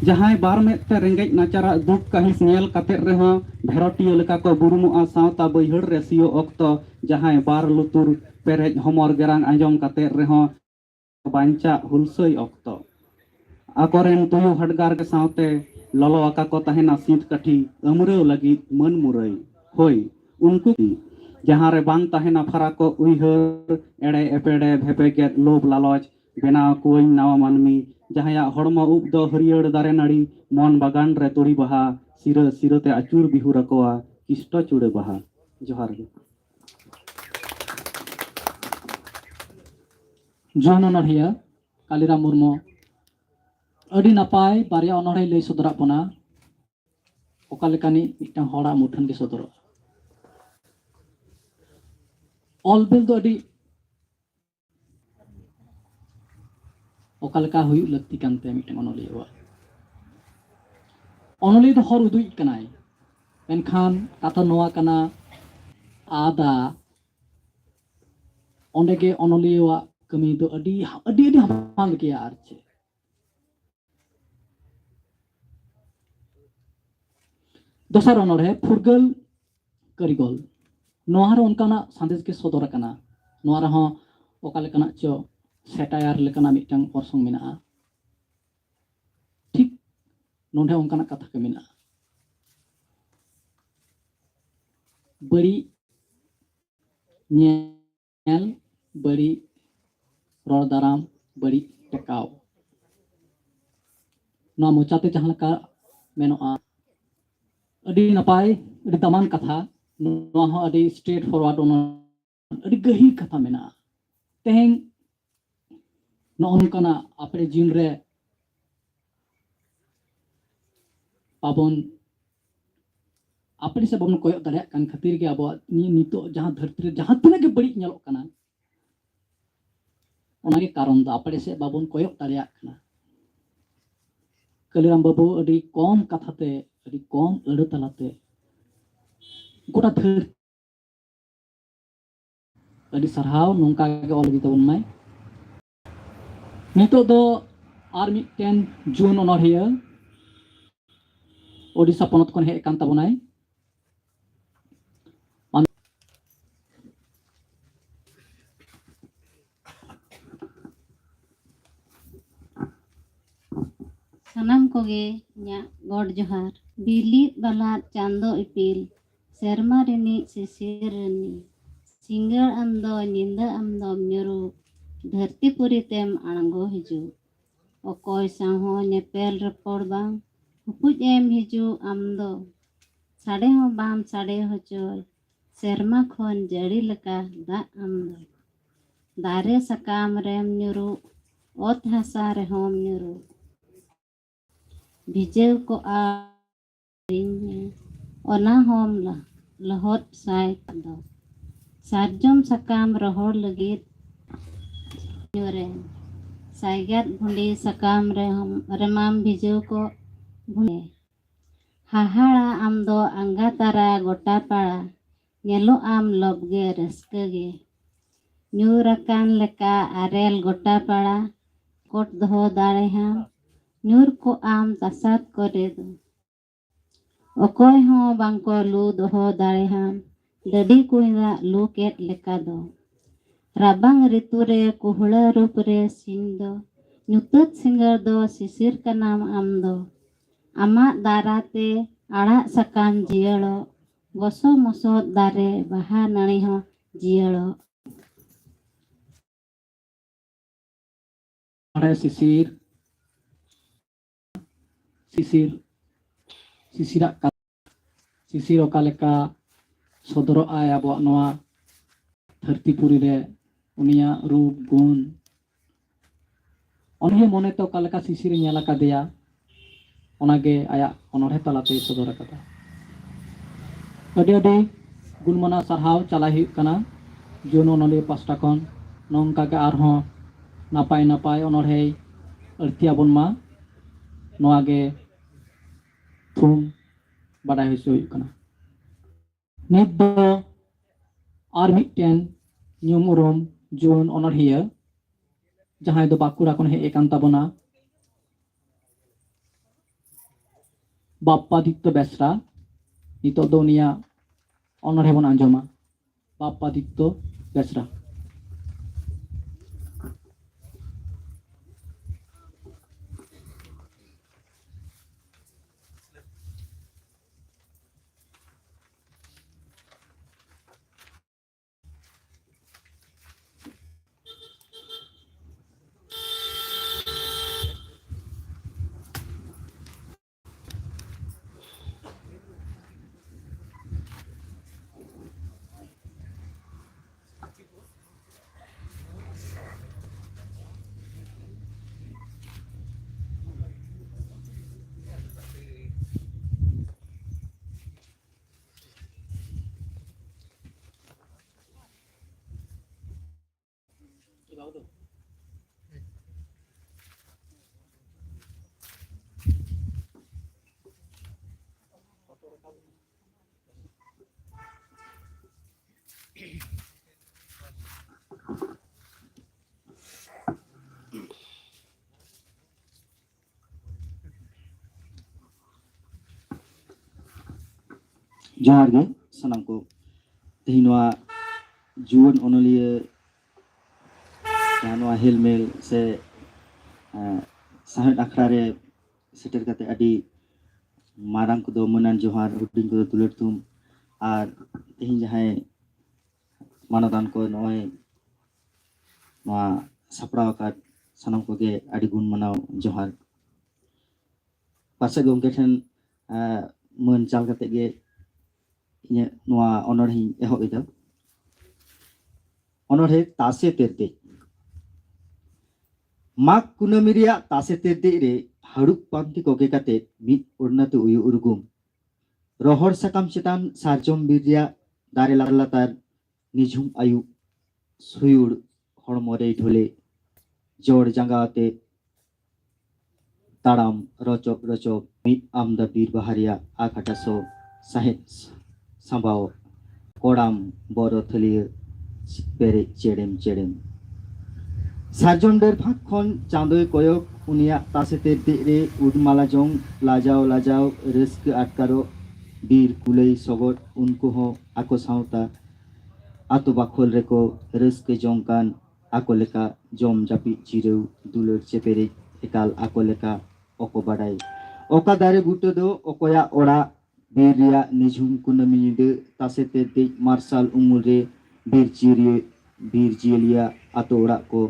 jahai bar met te rengej nacara duk kahis ngel katet reho bherotiyo leka ko burumu a sawta baihar re sio okto jahai bar lutur perej homor gerang anjong katet reho banca hulsoi okto akoren tuyu hadgar ke sawte lolo aka ko tahena sit kathi amreu lagi man murai hoi unku जहाँ रे बांग ताहेना फराको उइहर एड़े एपेड़े भेपेगेट लोभ लालच बेनाव कुइन नावा मानमी जहाँ हड़मा उब दो हरियर दारे नाड़ी मन बागान रे तोड़ी बहा सिर सिरते आचुर बिहु रकोआ किष्ट चुड़े बहा जोहार गे John Onorhia Kaliram Murmu adi napai barya onorhai lei sodora pona okalekani mitang hora muthan ge sodora Olbel do adi okaleka huyuk lakti kante mitang onoliya onoliya do hor udui kanai menkhan kata noa kana ada ondege onoliya kami do adi hamal ke arche dosar onorhe furgal karigol nohar onkana sandes ke sodora kana nohar ho okale kana cho satire lekana mitang orsong mena ठीक नोंढे ओंकाना कथा के मेना बड़ी nyel bari ror daram bari tekau no mochate jahan leka menoa adi napai adi taman katha no ho adi straight forward on adi gahi katha mena teheng no onkana apre jin re pabon apne se babon koyok dare kan khatir ge abo ni nito jahan dharti re jahan tuna ge bari nyalok kana ओनागे कारण दो आपड़े से बाबुन कोयक दाड़ियाग कना कालीराम बाबू अड़ी कम कथाते अड़ी कम अड़ तलाते गोटा धर अड़ी सरहाव नोंका गे ऑल गी तबन माय नितो दो आर मिटटेन जून अनरहिया ओडिशा पनत खन हेज कान ताबनाय सानाम कोगे ᱤᱧᱟᱹᱜ ᱜᱚᱰ ᱡᱚᱦᱟᱨ ᱵᱤᱞᱤᱫ ᱵᱟᱞᱟᱫ ᱪᱟᱸᱫᱳ ᱤᱯᱤᱞ ᱥᱮᱨᱢᱟ ᱨᱤᱱᱤᱡ ᱥᱤᱥᱤᱨ ᱨᱤᱱᱤᱡ ᱥᱤᱸᱜᱟᱹᱲ ᱟᱢᱫᱚ ᱧᱤᱫᱟᱹ ᱟᱢᱫᱚᱢ ᱧᱩᱨᱩᱜ ᱫᱷᱟᱹᱨᱛᱤ ᱯᱩᱨᱤ ᱛᱮᱢ ᱟᱬᱜᱚ ᱦᱤᱡᱩᱜ ᱚᱠᱚᱭ ᱥᱟᱶ ᱦᱚᱸ ᱧᱮᱯᱮᱞ ᱨᱚᱯᱚᱲ ᱵᱟᱝ ᱦᱩᱯᱩᱡ ᱮᱢ ᱦᱤᱡᱩᱜ ᱟᱢᱫᱚ ᱥᱟᱰᱮ ᱦᱚᱸ ᱵᱟᱢ ᱥᱟᱰᱮ ᱦᱚᱪᱚᱭ ᱥᱮᱨᱢᱟ ᱠᱷᱚᱱ ᱡᱟᱹᱲᱤ ᱞᱮᱠᱟ ᱫᱟᱜ ᱟᱢᱫᱚ ᱫᱟᱨᱮ ᱥᱟᱠᱟᱢ ᱨᱮᱢ ᱧᱩᱨᱩᱜ ᱚᱛ ᱦᱟᱥᱟ ᱨᱮᱦᱚᱸᱢ ᱧᱩᱨᱩᱜ भिजेव को ओना होम लहट साय दो सारजम सकाम रहोड़ लगित रे साइगात भुंडी सकाम रेमाम भिजेव को भुने हाहाड़ा आम दो अंगा तारा गोटा पाड़ा नेलो आम लबगे रस्कगे न्यूरकान लेका आरेल गोटा पाड़ा कोट दो दाड़े हम न्यूर को आम तसात करे दो ओकोय हो बांको लू दोहो दाड़े हम डडी कुइना लू केट लेका दो राबांग ऋतु रे कुहड़ा रूप रे सिंह दो ᱧᱩᱛᱟᱹᱛ ᱥᱤᱸᱜᱟᱹᱲ ᱫᱚ ᱥᱤᱥᱤᱨ ᱠᱟᱱᱟᱢ ᱟᱢ ᱫᱚ ᱟᱢᱟᱜ ᱫᱟᱨᱟᱛᱮ ᱟᱲᱟᱜ ᱥᱟᱠᱟᱢ ᱡᱤᱭᱟᱹᱲᱚᱜ ᱜᱚᱥᱚ ᱢᱚᱥᱚᱫ ᱫᱟᱨᱮ ᱵᱟᱦᱟ ᱱᱟᱹᱲᱤ ᱦᱚᱸ ᱡᱤᱭᱟᱹᱲᱚᱜ सिसिर सिसिर सिसिरा सिसिर ओका लेका सदर आय अब धरतीपुरी रे उनिया रूप गुण अनहे मने तो ओका लेका सिसिर नेला कादेया ओनागे आया अनरहे तलाते सदर कदा अडे अडे गुणमना सरहाव चला हुई कना जोन ओनले पास्टा खन नोंका गे आरहों नापाय नापाय अनरहे अरतिया बनमा नोआगे थुम बाडाय हुई कना नित दो आर मिटटेन ᱧᱩᱢ ᱩᱨᱩᱢ ᱡᱩᱣᱟᱹᱱ ᱚᱱᱚᱬᱦᱤᱭᱟᱹ ᱡᱟᱦᱟᱸᱭ ᱫᱚ ᱵᱟᱸᱠᱩᱲᱟ ᱠᱷᱚᱱ ᱦᱮᱡ ᱟᱠᱟᱱ ᱛᱟᱵᱚᱱᱟ ᱵᱟᱯᱯᱟᱫᱤᱛᱛᱚ ᱵᱮᱥᱨᱟ ᱱᱤᱛᱚᱜ ᱫᱚ ᱩᱱᱤᱭᱟᱜ ᱚᱱᱚᱬᱦᱮ ᱵᱚᱱ ᱟᱸᱡᱚᱢᱟ ᱵᱟᱯᱯᱟᱫᱤᱛᱛᱚ ᱵᱮᱥᱨᱟ जोहार गे सानाम को तेहिनवा जुवन ओनलिया जानवा हेलमेल से साहेद आखड़ा रे सेटर कते अडी मारांग को दो मनान जोहार हुडिंग को दुलर तुम आर तेहिन जहाय मानदान को नोय नवा सपड़ा का सानाम को गे अडी गुण मनाव जोहार पासे गोंके ठन मन चाल कते गे इन्हें नवा अनरही एहो इदा अनरहे तासे तेरते माग कुनमिरिया तासे तेरते रे हाड़ुक पांति कोके काते मिट उड़नाते उयु उरुगुम रोहर साकाम चेतान सारजम बिरिया दारे लातार निझुम आयु सुयुड़ हड़मो रे Dhole jor jangate taram rocok rocok mit amda bir baharia akataso sahit sambao koram boro thaliye pere chedem chedem sarjonদের ভাগখন চাঁদই কয়ক উনিয়া তাসেতে Dere উডমালা জং লাজাও লাজাও রিস্ক আটকারো বীর কুলেই সগট উনকু হ আকো সাউতা আতো বাখল রেকো risk জংকান ako leka jom japi jireu dulur cepere ekal ako leka oko badai oka dare buto do okoya ora beria nijum kunami de tasete te marshal umure bir jilia ato ora ko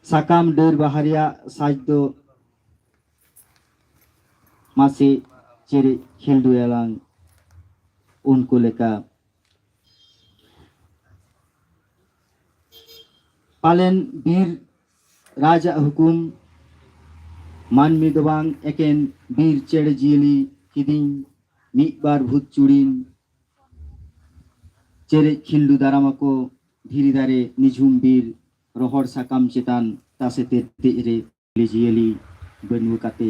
sakam der baharia sajdo mase cere khildu elang unko leka पालन बीर राजा हुकुम मान मिदवांग एकेन बीर चेड़ जियली किदिन मिद बार भूत चुड़ीन चेरे खिल्लु दारामाको धीरे धारे निझुम बीर रोहर साकाम चेतान तासेते तेरे जियली बनवु काते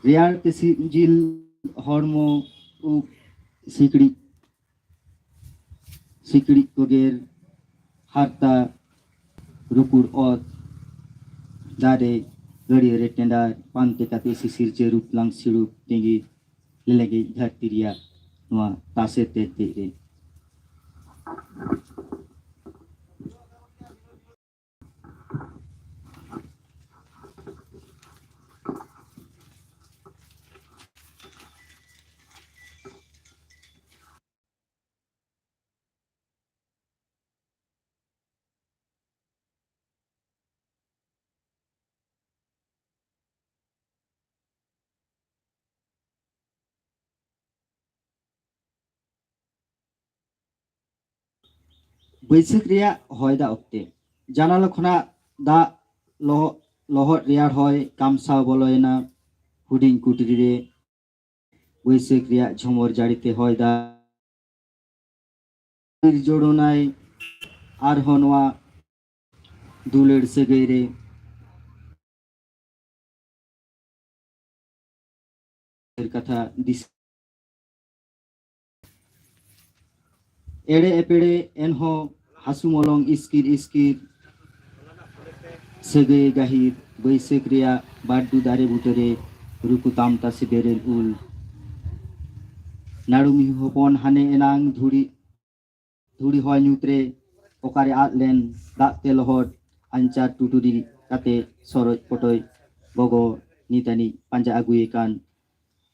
रियार तेसी जिल हर्मो उ सिकड़ी कोगेर harta rukur ot dare gari retenda pante kate sisir jeruk lang sirup tinggi lelegi dhartiria noa tasete tere बैसाख रिया हय दा अक्ते जानाला खना दा लहर रियार हय कामसा बलयना हुडिंग कुटरी रे बैसाख रिया झमर जाड़ीते हय दा जोड़नाय आर हनवा दुलेर सेगै रे कथा दिस एड़े एपेड़े एनहो हासु मलंग इस्किर इस्किर सेगे गाहिर बैसाख रिया बाडू दारे बुटरे रुकु तामता से बेरेल उल नाडुमी हपन हाने एनांग धुड़ी हय न्यूत्रे ओकारे आटलेन दाते लहर आंचार टुटुरी काते सरज पटय बगो नितानी पांजा आगुए कान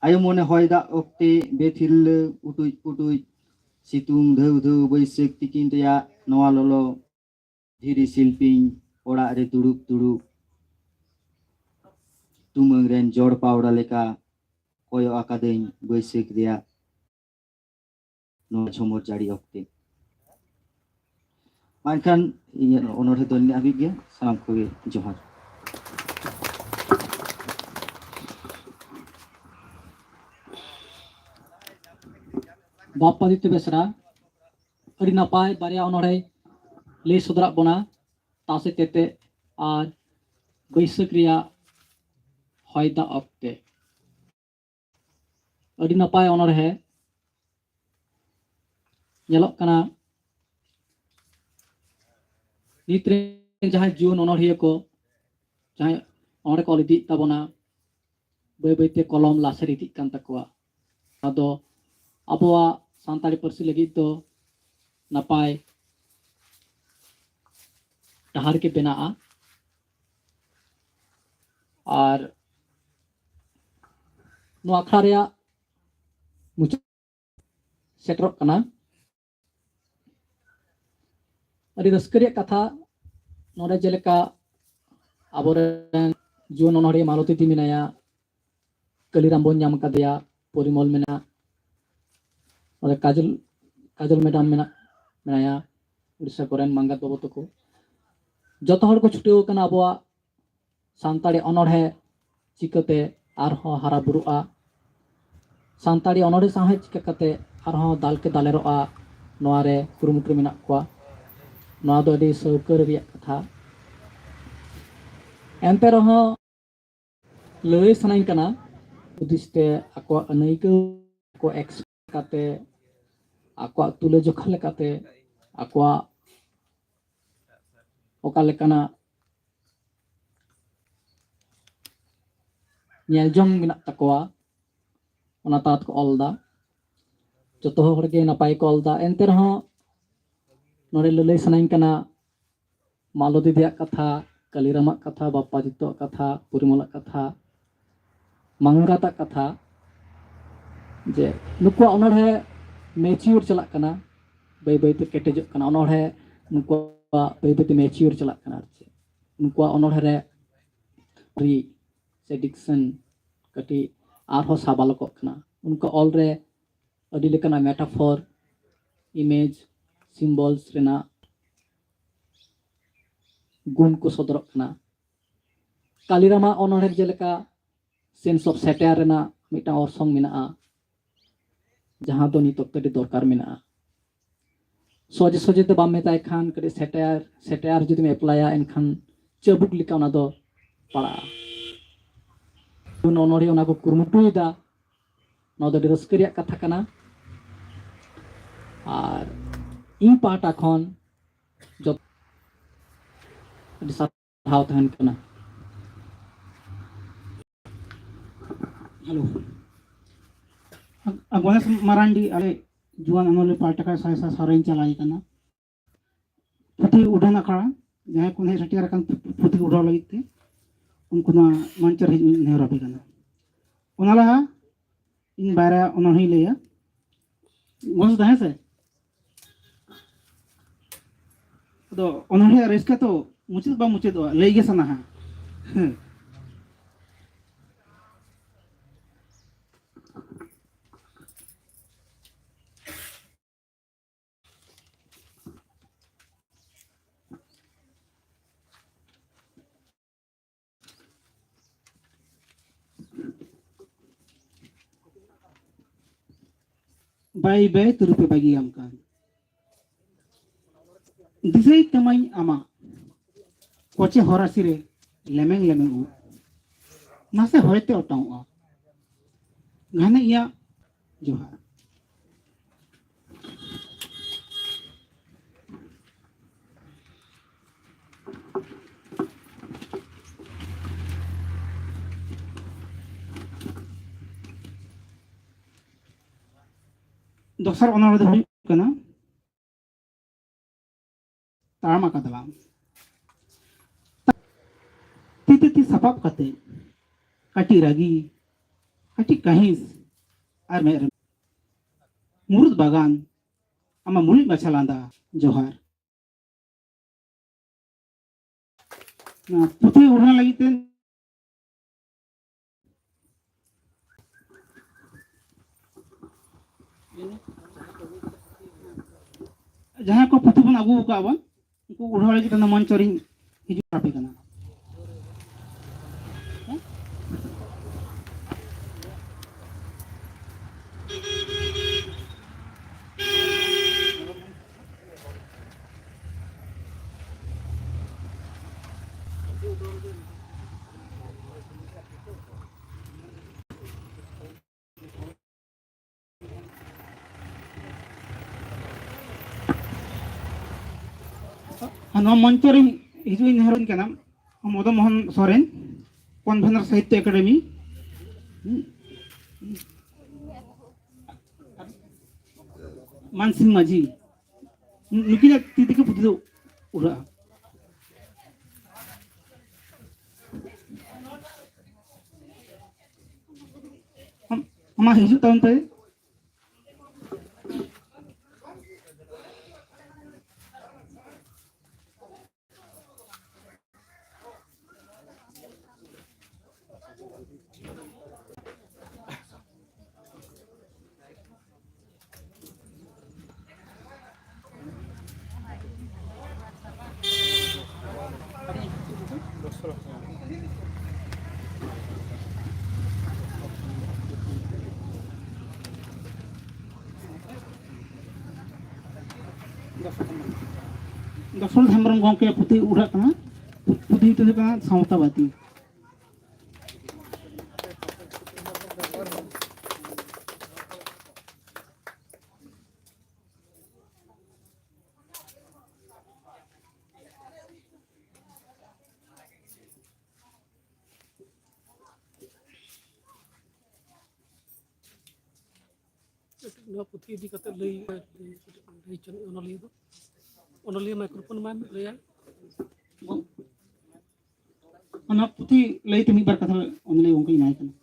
आयो मने हय दा अक्ते बेथिल उटुय पुटुय सितुं धौ धौ बैसाख तिकिन रिया नवा ललो धीरे सिलपिं ओड़ा रे दुड़ुब दुड़ुब तुमंग रेन जड़ पावड़ा लेका कोयो आकादें बैसाख रिया नवा झमर जाड़ी अक्ते मानखान इᱧ अनरहे दलनि हाबि गया सानाम कोगे जोहार बापादित्य बेसरा अड़ी नापाय बारिया अनरहे ले सदरा बना तासे तेते और बैसाख रिया हयदा अक्ते अड़ी नापाय अनरहे ñelok kana नित्रे जहाँ जुन अनरहिया को जहाँ अनरे को इदी ताबना बै बैते कलम लासेर इदी कान तकवा आदो आबोआ सानताड़ी पार्सी लगिद दो नापाय डहार के बेनाआ और नो आखड़ा रेया मुझ सेटरप कना अड़ी रस्करिया कथा नोडे जेलेका आबोरेन जुन अनरहिया मालती ती मेनाया कलिराम बन नाम कादेया परिमल मेना और काजल मैडम मेनाया उड़ीसा कोरेन मांगात बाबू तको जत हर को छुटेव कना आबोआ सानताड़ी अनरहे चिकाते आरहो हारा बुरुआ सानताड़ी अनरहे साहे चिका काते आरहो दालके दालेरोआ नोआरे कुरुमुटु मेना कोआ नोआ दो अडी सौकर रिया कथा ᱮᱱᱛᱮ ᱨᱮᱦᱚᱸ ᱞᱟᱹᱭ ᱥᱟᱱᱟᱧ ᱠᱟᱱᱟ ᱦᱩᱫᱤᱥ ᱛᱮ ᱟᱠᱚᱣᱟᱜ ᱟᱹᱱᱟᱹᱭᱠᱟᱹᱣ ᱠᱚ ᱮᱠᱥᱯᱨᱮᱥ ᱠᱟᱛᱮ ᱟᱠᱚᱣᱟᱜ ᱛᱩᱞᱟᱹᱡᱚᱠᱷᱟ ᱞᱮᱠᱟᱛᱮ ᱟᱠᱚᱣᱟᱜ ᱚᱠᱟ ᱞᱮᱠᱟᱱᱟᱜ ᱧᱮᱞᱡᱚᱝ ᱢᱮᱱᱟᱜ ᱛᱟᱠᱚᱣᱟ ᱚᱱᱟ ᱛᱟᱞᱟ ᱛᱮᱠᱚ ᱚᱞ ᱫᱟ ᱡᱚᱛᱚ ᱦᱚᱲ ᱜᱮ ᱱᱟᱯᱟᱭ ᱠᱚ ᱚᱞ ᱫᱟ ᱮᱱᱛᱮ ᱨᱮᱦᱚᱸ ᱱᱚᱰᱮ ᱞᱟᱹᱞᱟᱹᱭ ᱥᱟᱱᱟᱧ ᱠᱟᱱᱟ ᱢᱟᱞᱚ ᱫᱤᱫᱤᱭᱟᱜ ᱠᱟᱛᱷᱟ ᱠᱟᱞᱤᱨᱟᱢᱟᱜ ᱠᱟᱛᱷᱟ ᱵᱟপ্ᱯᱟᱡᱤᱛᱚᱣᱟᱜ ᱠᱟᱛᱷᱟ ᱯᱚরিমলᱟᱜ ᱠᱟᱛᱷᱟ মাঙ্গাতাᱜ ᱠᱟᱛᱷᱟ যে নুকুᱣᱟᱜ ᱚᱱᱚᱬᱦᱮ ম্যাচিউর চালাক কানা বাই বাইতে কেটেজᱚᱜ কানা অনড়হে নুকুᱣᱟᱜ বাই বাইতে ম্যাচিউর চালাক কানা আর চে নুকুᱣᱟᱜ অনড়হে রে রি সে ডিকশন কাটি আরহᱚᱸ সাবালকᱚᱜ কানা উনকো অল রে আদি লেকানা মেটাফর ইমেজ সিম্বলস রেনা গুণ को সদরক কানা কালিরামা অনড়হে যেলেকা सेंस ऑफ सेटायर रेना मिटा ऑर्सोंग मेना जहां तो नित ऑक्ट दरकार मेना सोजे सोजे तो बाम मेताय खान कदे सेटायर जुदि में अप्लाया एनखान चबुक लिका ओना दो पड़ा नोनोरी ओना को कुरमुटुइदा नो दो रस्करिया कथा कना और इन पाटा खन जो साथाव तहन कना हेलो गणेश मारांडी अरे जुआन अनोले पार्टका सायसा सारें चलाई कना पुथी उड़ान अखड़ा जहां को सेटियर कान पुथी उड़ाव लगित ते उनको ना मंचर हिज नेहरा पे कना ओनाला इन बारा ओनही लेया गणेश दहे से तो ओनही रेस्का तो मुचित बा मुचित लेगे सना हा बाई बाई तुरुपे बागी आमकान दिसाई तमाई आमा कोचे होरासिरे लेमेंग लेमेंग उ नासे होयते ओटाउआ घाने इया जोहार दोसर ओनर दो हुई कना तामा कदवा ती सपाप कते काटी रागी काटी कहिस आर मेर मुरुद बागान आमा मुली बछलांदा जोहार ना पुथी उड़ना लगिते जहां को पुथी बन अगु का बन उनको उड़ाव लगित ना मन चोरी हिजु रापे कना मंचोरी हिजुई नेहरन के नाम मदन मोहन सोरेन कन्वेनर साहित्य एकेडमी मानसिंह माझी नुकिना तीती के पुती उड़ा हम हिजु ताउन पे दसर हेम्ब्रम गंके पुथी उड़ा पुथी तो का सावताबाती नवा पुथी इदी कते लई ओनलिया माइक्रोफोन मान लैया अना पुथी लई ते मिबार कथा ओनले उनके इनाय कना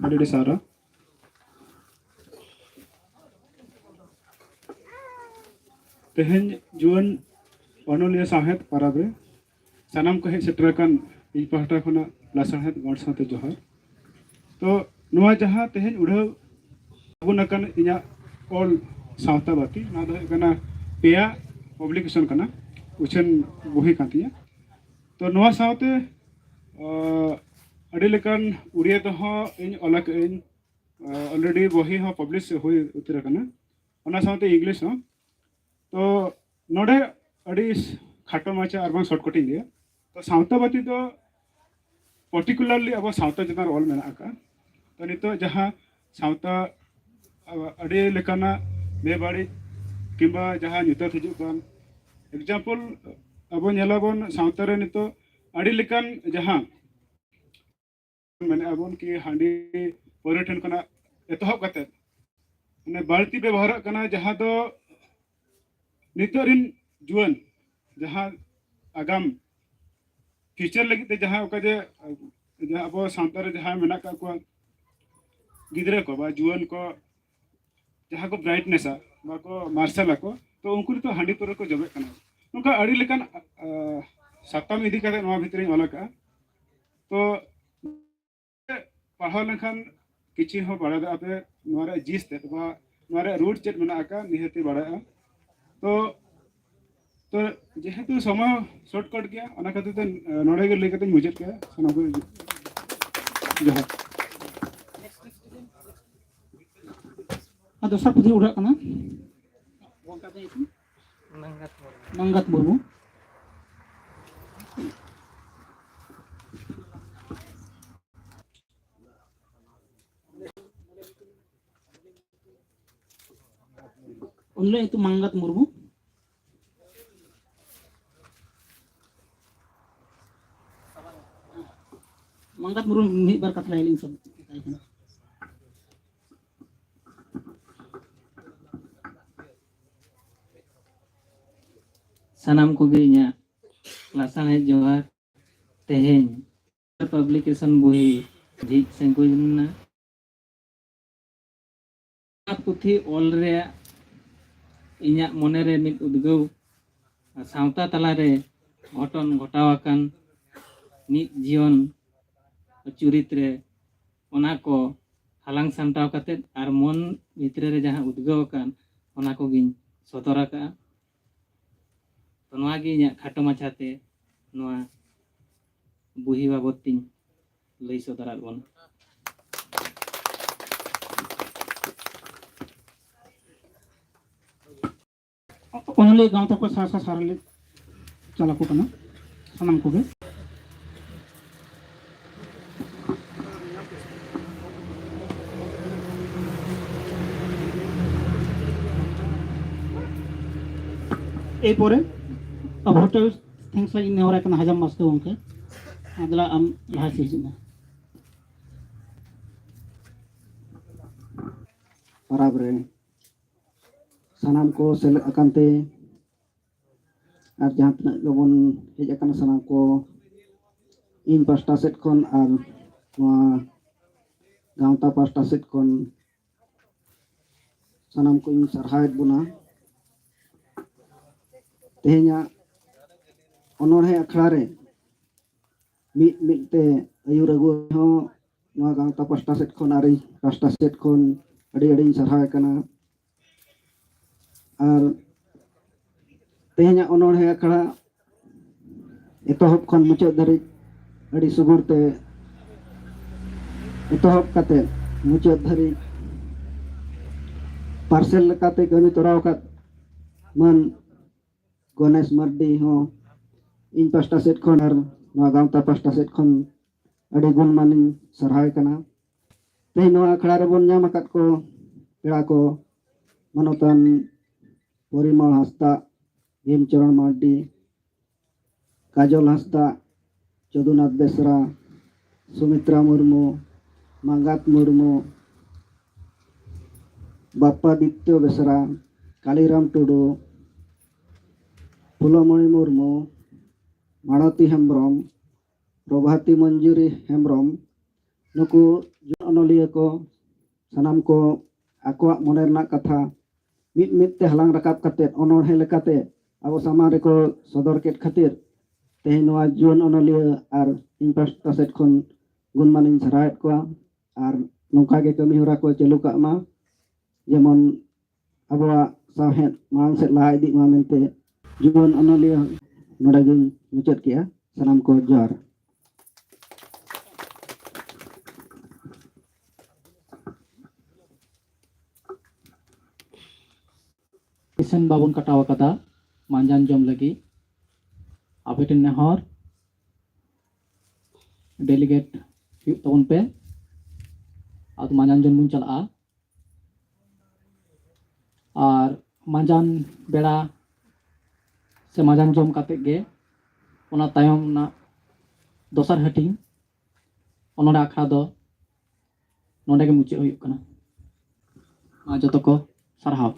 अड़ी सारा तेहन जुआन ओनलिया साहेत पाराबे सानाम को हे सेटरकान इ पहटा खना लासाहेत गण साथे जोहार तो नवा जहां तेहन उड़ाव अबुनकन इया ऑल सावताबाती ना दो कना पेया पब्लिकेशन कना उछन बोही कातिया तो नवा सावते अड़ी लेकन उड़िया तो हो इन अलग इन ऑलरेडी बोही हो पब्लिश होई उतर कना ओना सावते इंग्लिश हो तो नोडे अड़ी खाटो माचा अरबन शॉर्टकटिंग दिया तो सावताबाती तो पर्टिकुलरली अब सावता जतार ऑल मेना का तो नितो जहां सावता अड़ी लेकाना बेबाड़ी किंबा जहां नितो हिजु कान एग्जांपल अब नेलाबन सावता रे नितो अड़ी लेकान जहां माने अबन की हांडी पर्यटन कना एतहब कते माने बालती व्यवहार कना जहां दो नितो रिन जुआन जहां आगाम फ्यूचर लगी ते जहां ओका जे जहां अब सावता रे जहां मेना का को गिद्रे को बा जुआन को जहां को ब्राइटनेस को मार्शल को तो उनको तो हांडी पर को जबे कना उनका अड़ी लेकान सातम इदी कते नवा भितरे अलका तो पढ़ाव लेखान किछि हो बड़ा आपे नोरे जीस ते बा नोरे रूट चेट मेना का निहति बड़ा तो तो जेहेतु समय शॉर्टकट गया ओना खातिर ते नोरे के लेके ते मुझे के सना को जहां दोसर पुथी उड़ा कना मंगत मुर्मू उनले itu मंगत मुर्मू मंगत मुर्मू मिद बार कथा लाइलिंग सब सानाम को गिरिnya लासाने जोहार तेहेन पब्लिकेशन बोही झिक सेंकुजना पुथी ऑल रे इnya मोने रे मिद उद्गव सावता तला रे घटन घटावाकान मिद जीवन चुरित रे ओना को हालांग सामटाव काते आर मन भितरे रे जहां उद्गव कान ओना को गिन सतरा का तो नवा गी इnya खाटो माछाते नवा बुही बाबत तिन लई सदरात बन ओनले गांव तक को सासा सारले चला को कना सनम को बे ए परे अब होटल थैंक्स लाइक इन होरा कना हजम मस्त होंके अदला हम लहा से हिजना बराबर सानाम को सेल अकांते और जहां तना लोगन हेज अकान सानाम को इन पास्टा सेट कोन और गांवता पास्टा सेट कोन सानाम को इन सरहायत बुना तेहnya ओनोहे अखड़ा रे मिते अयुर अगु हो नवा गांवता पास्टा सेट कोन आरी पास्टा सेट कोन अड़ी अड़ी सरहाय कना और तेहnya ओनोहे अखड़ा एतहब खन मुचाद धरि अड़ी सुगुरते एतहब काते मुचाद धरि पार्सल लकाते कमी तोराव का मन गणेश मर्दी हो ᱤᱧ ᱯᱟᱥᱴᱟ ᱥᱮᱫ ᱠᱷᱚᱱ ᱟᱨ ᱱᱚᱣᱟ ᱜᱟᱶᱛᱟ ᱯᱟᱥᱴᱟ ᱥᱮᱫ ᱠᱷᱚᱱ ᱟᱹᱰᱤ ᱜᱩᱱᱢᱟᱱᱤᱧ ᱥᱟᱨᱦᱟᱣ ᱠᱟᱱᱟ ᱛᱮᱦᱮᱧ ᱱᱚᱣᱟ ᱟᱠᱷᱲᱟ ᱨᱮᱵᱚᱱ ᱧᱟᱢ ᱟᱠᱟᱫ ᱠᱚ ᱯᱮᱲᱟ ᱠᱚ ᱢᱟᱱᱚᱛᱟᱱ ᱯᱚᱨᱤᱢᱚᱞ ᱦᱟᱸᱥᱫᱟ ᱦᱮᱢᱪᱚᱨᱚণ ᱢᱟᱨᱰᱤ ᱠᱟᱡᱚᱞ ᱦᱟᱸᱥᱫᱟ ᱪᱚᱫᱩᱱᱟথ ᱵᱮᱥᱨᱟ सुमित्रा मुर्मू मांगात मुर्मू बाप्पादित्य बेसरा कालीराम टुडू फुलमणि मुर्मू माणती हेम्ब्रम प्रभाती मंजूरी हेम्ब्रम नुकु अनलिया को सानाम को आकोआग मने रना कथा मिद मिदते हलांग राकाब कते अनोढ़े लेकाते आबो सामान रेको सदर केट खातिर तेहें नोआ जुआन अनलिया आर इन पास्टा सेट खन गुनमानिन सारायत को आर नौका के कमी होरा को चालू काग मा जेमन आबोआ साहेद मांग से लाहा इदी मा मेनते जुआन अनलिया नोडा गिन मुचाद किया सानाम को जोहार इसन बाबन कटाव कदा मांजान जम लगी आबेटिन नेहर डेलीगेट तबन पे आद मांजान जन बुन चला और मांजान बेड़ा से मांजान जम काते गे ओना तायम ना दोसर हटिंग ओनोडा आखड़ा दो नोडे के मुचे हुयुक कना मा जतो को सारहाव।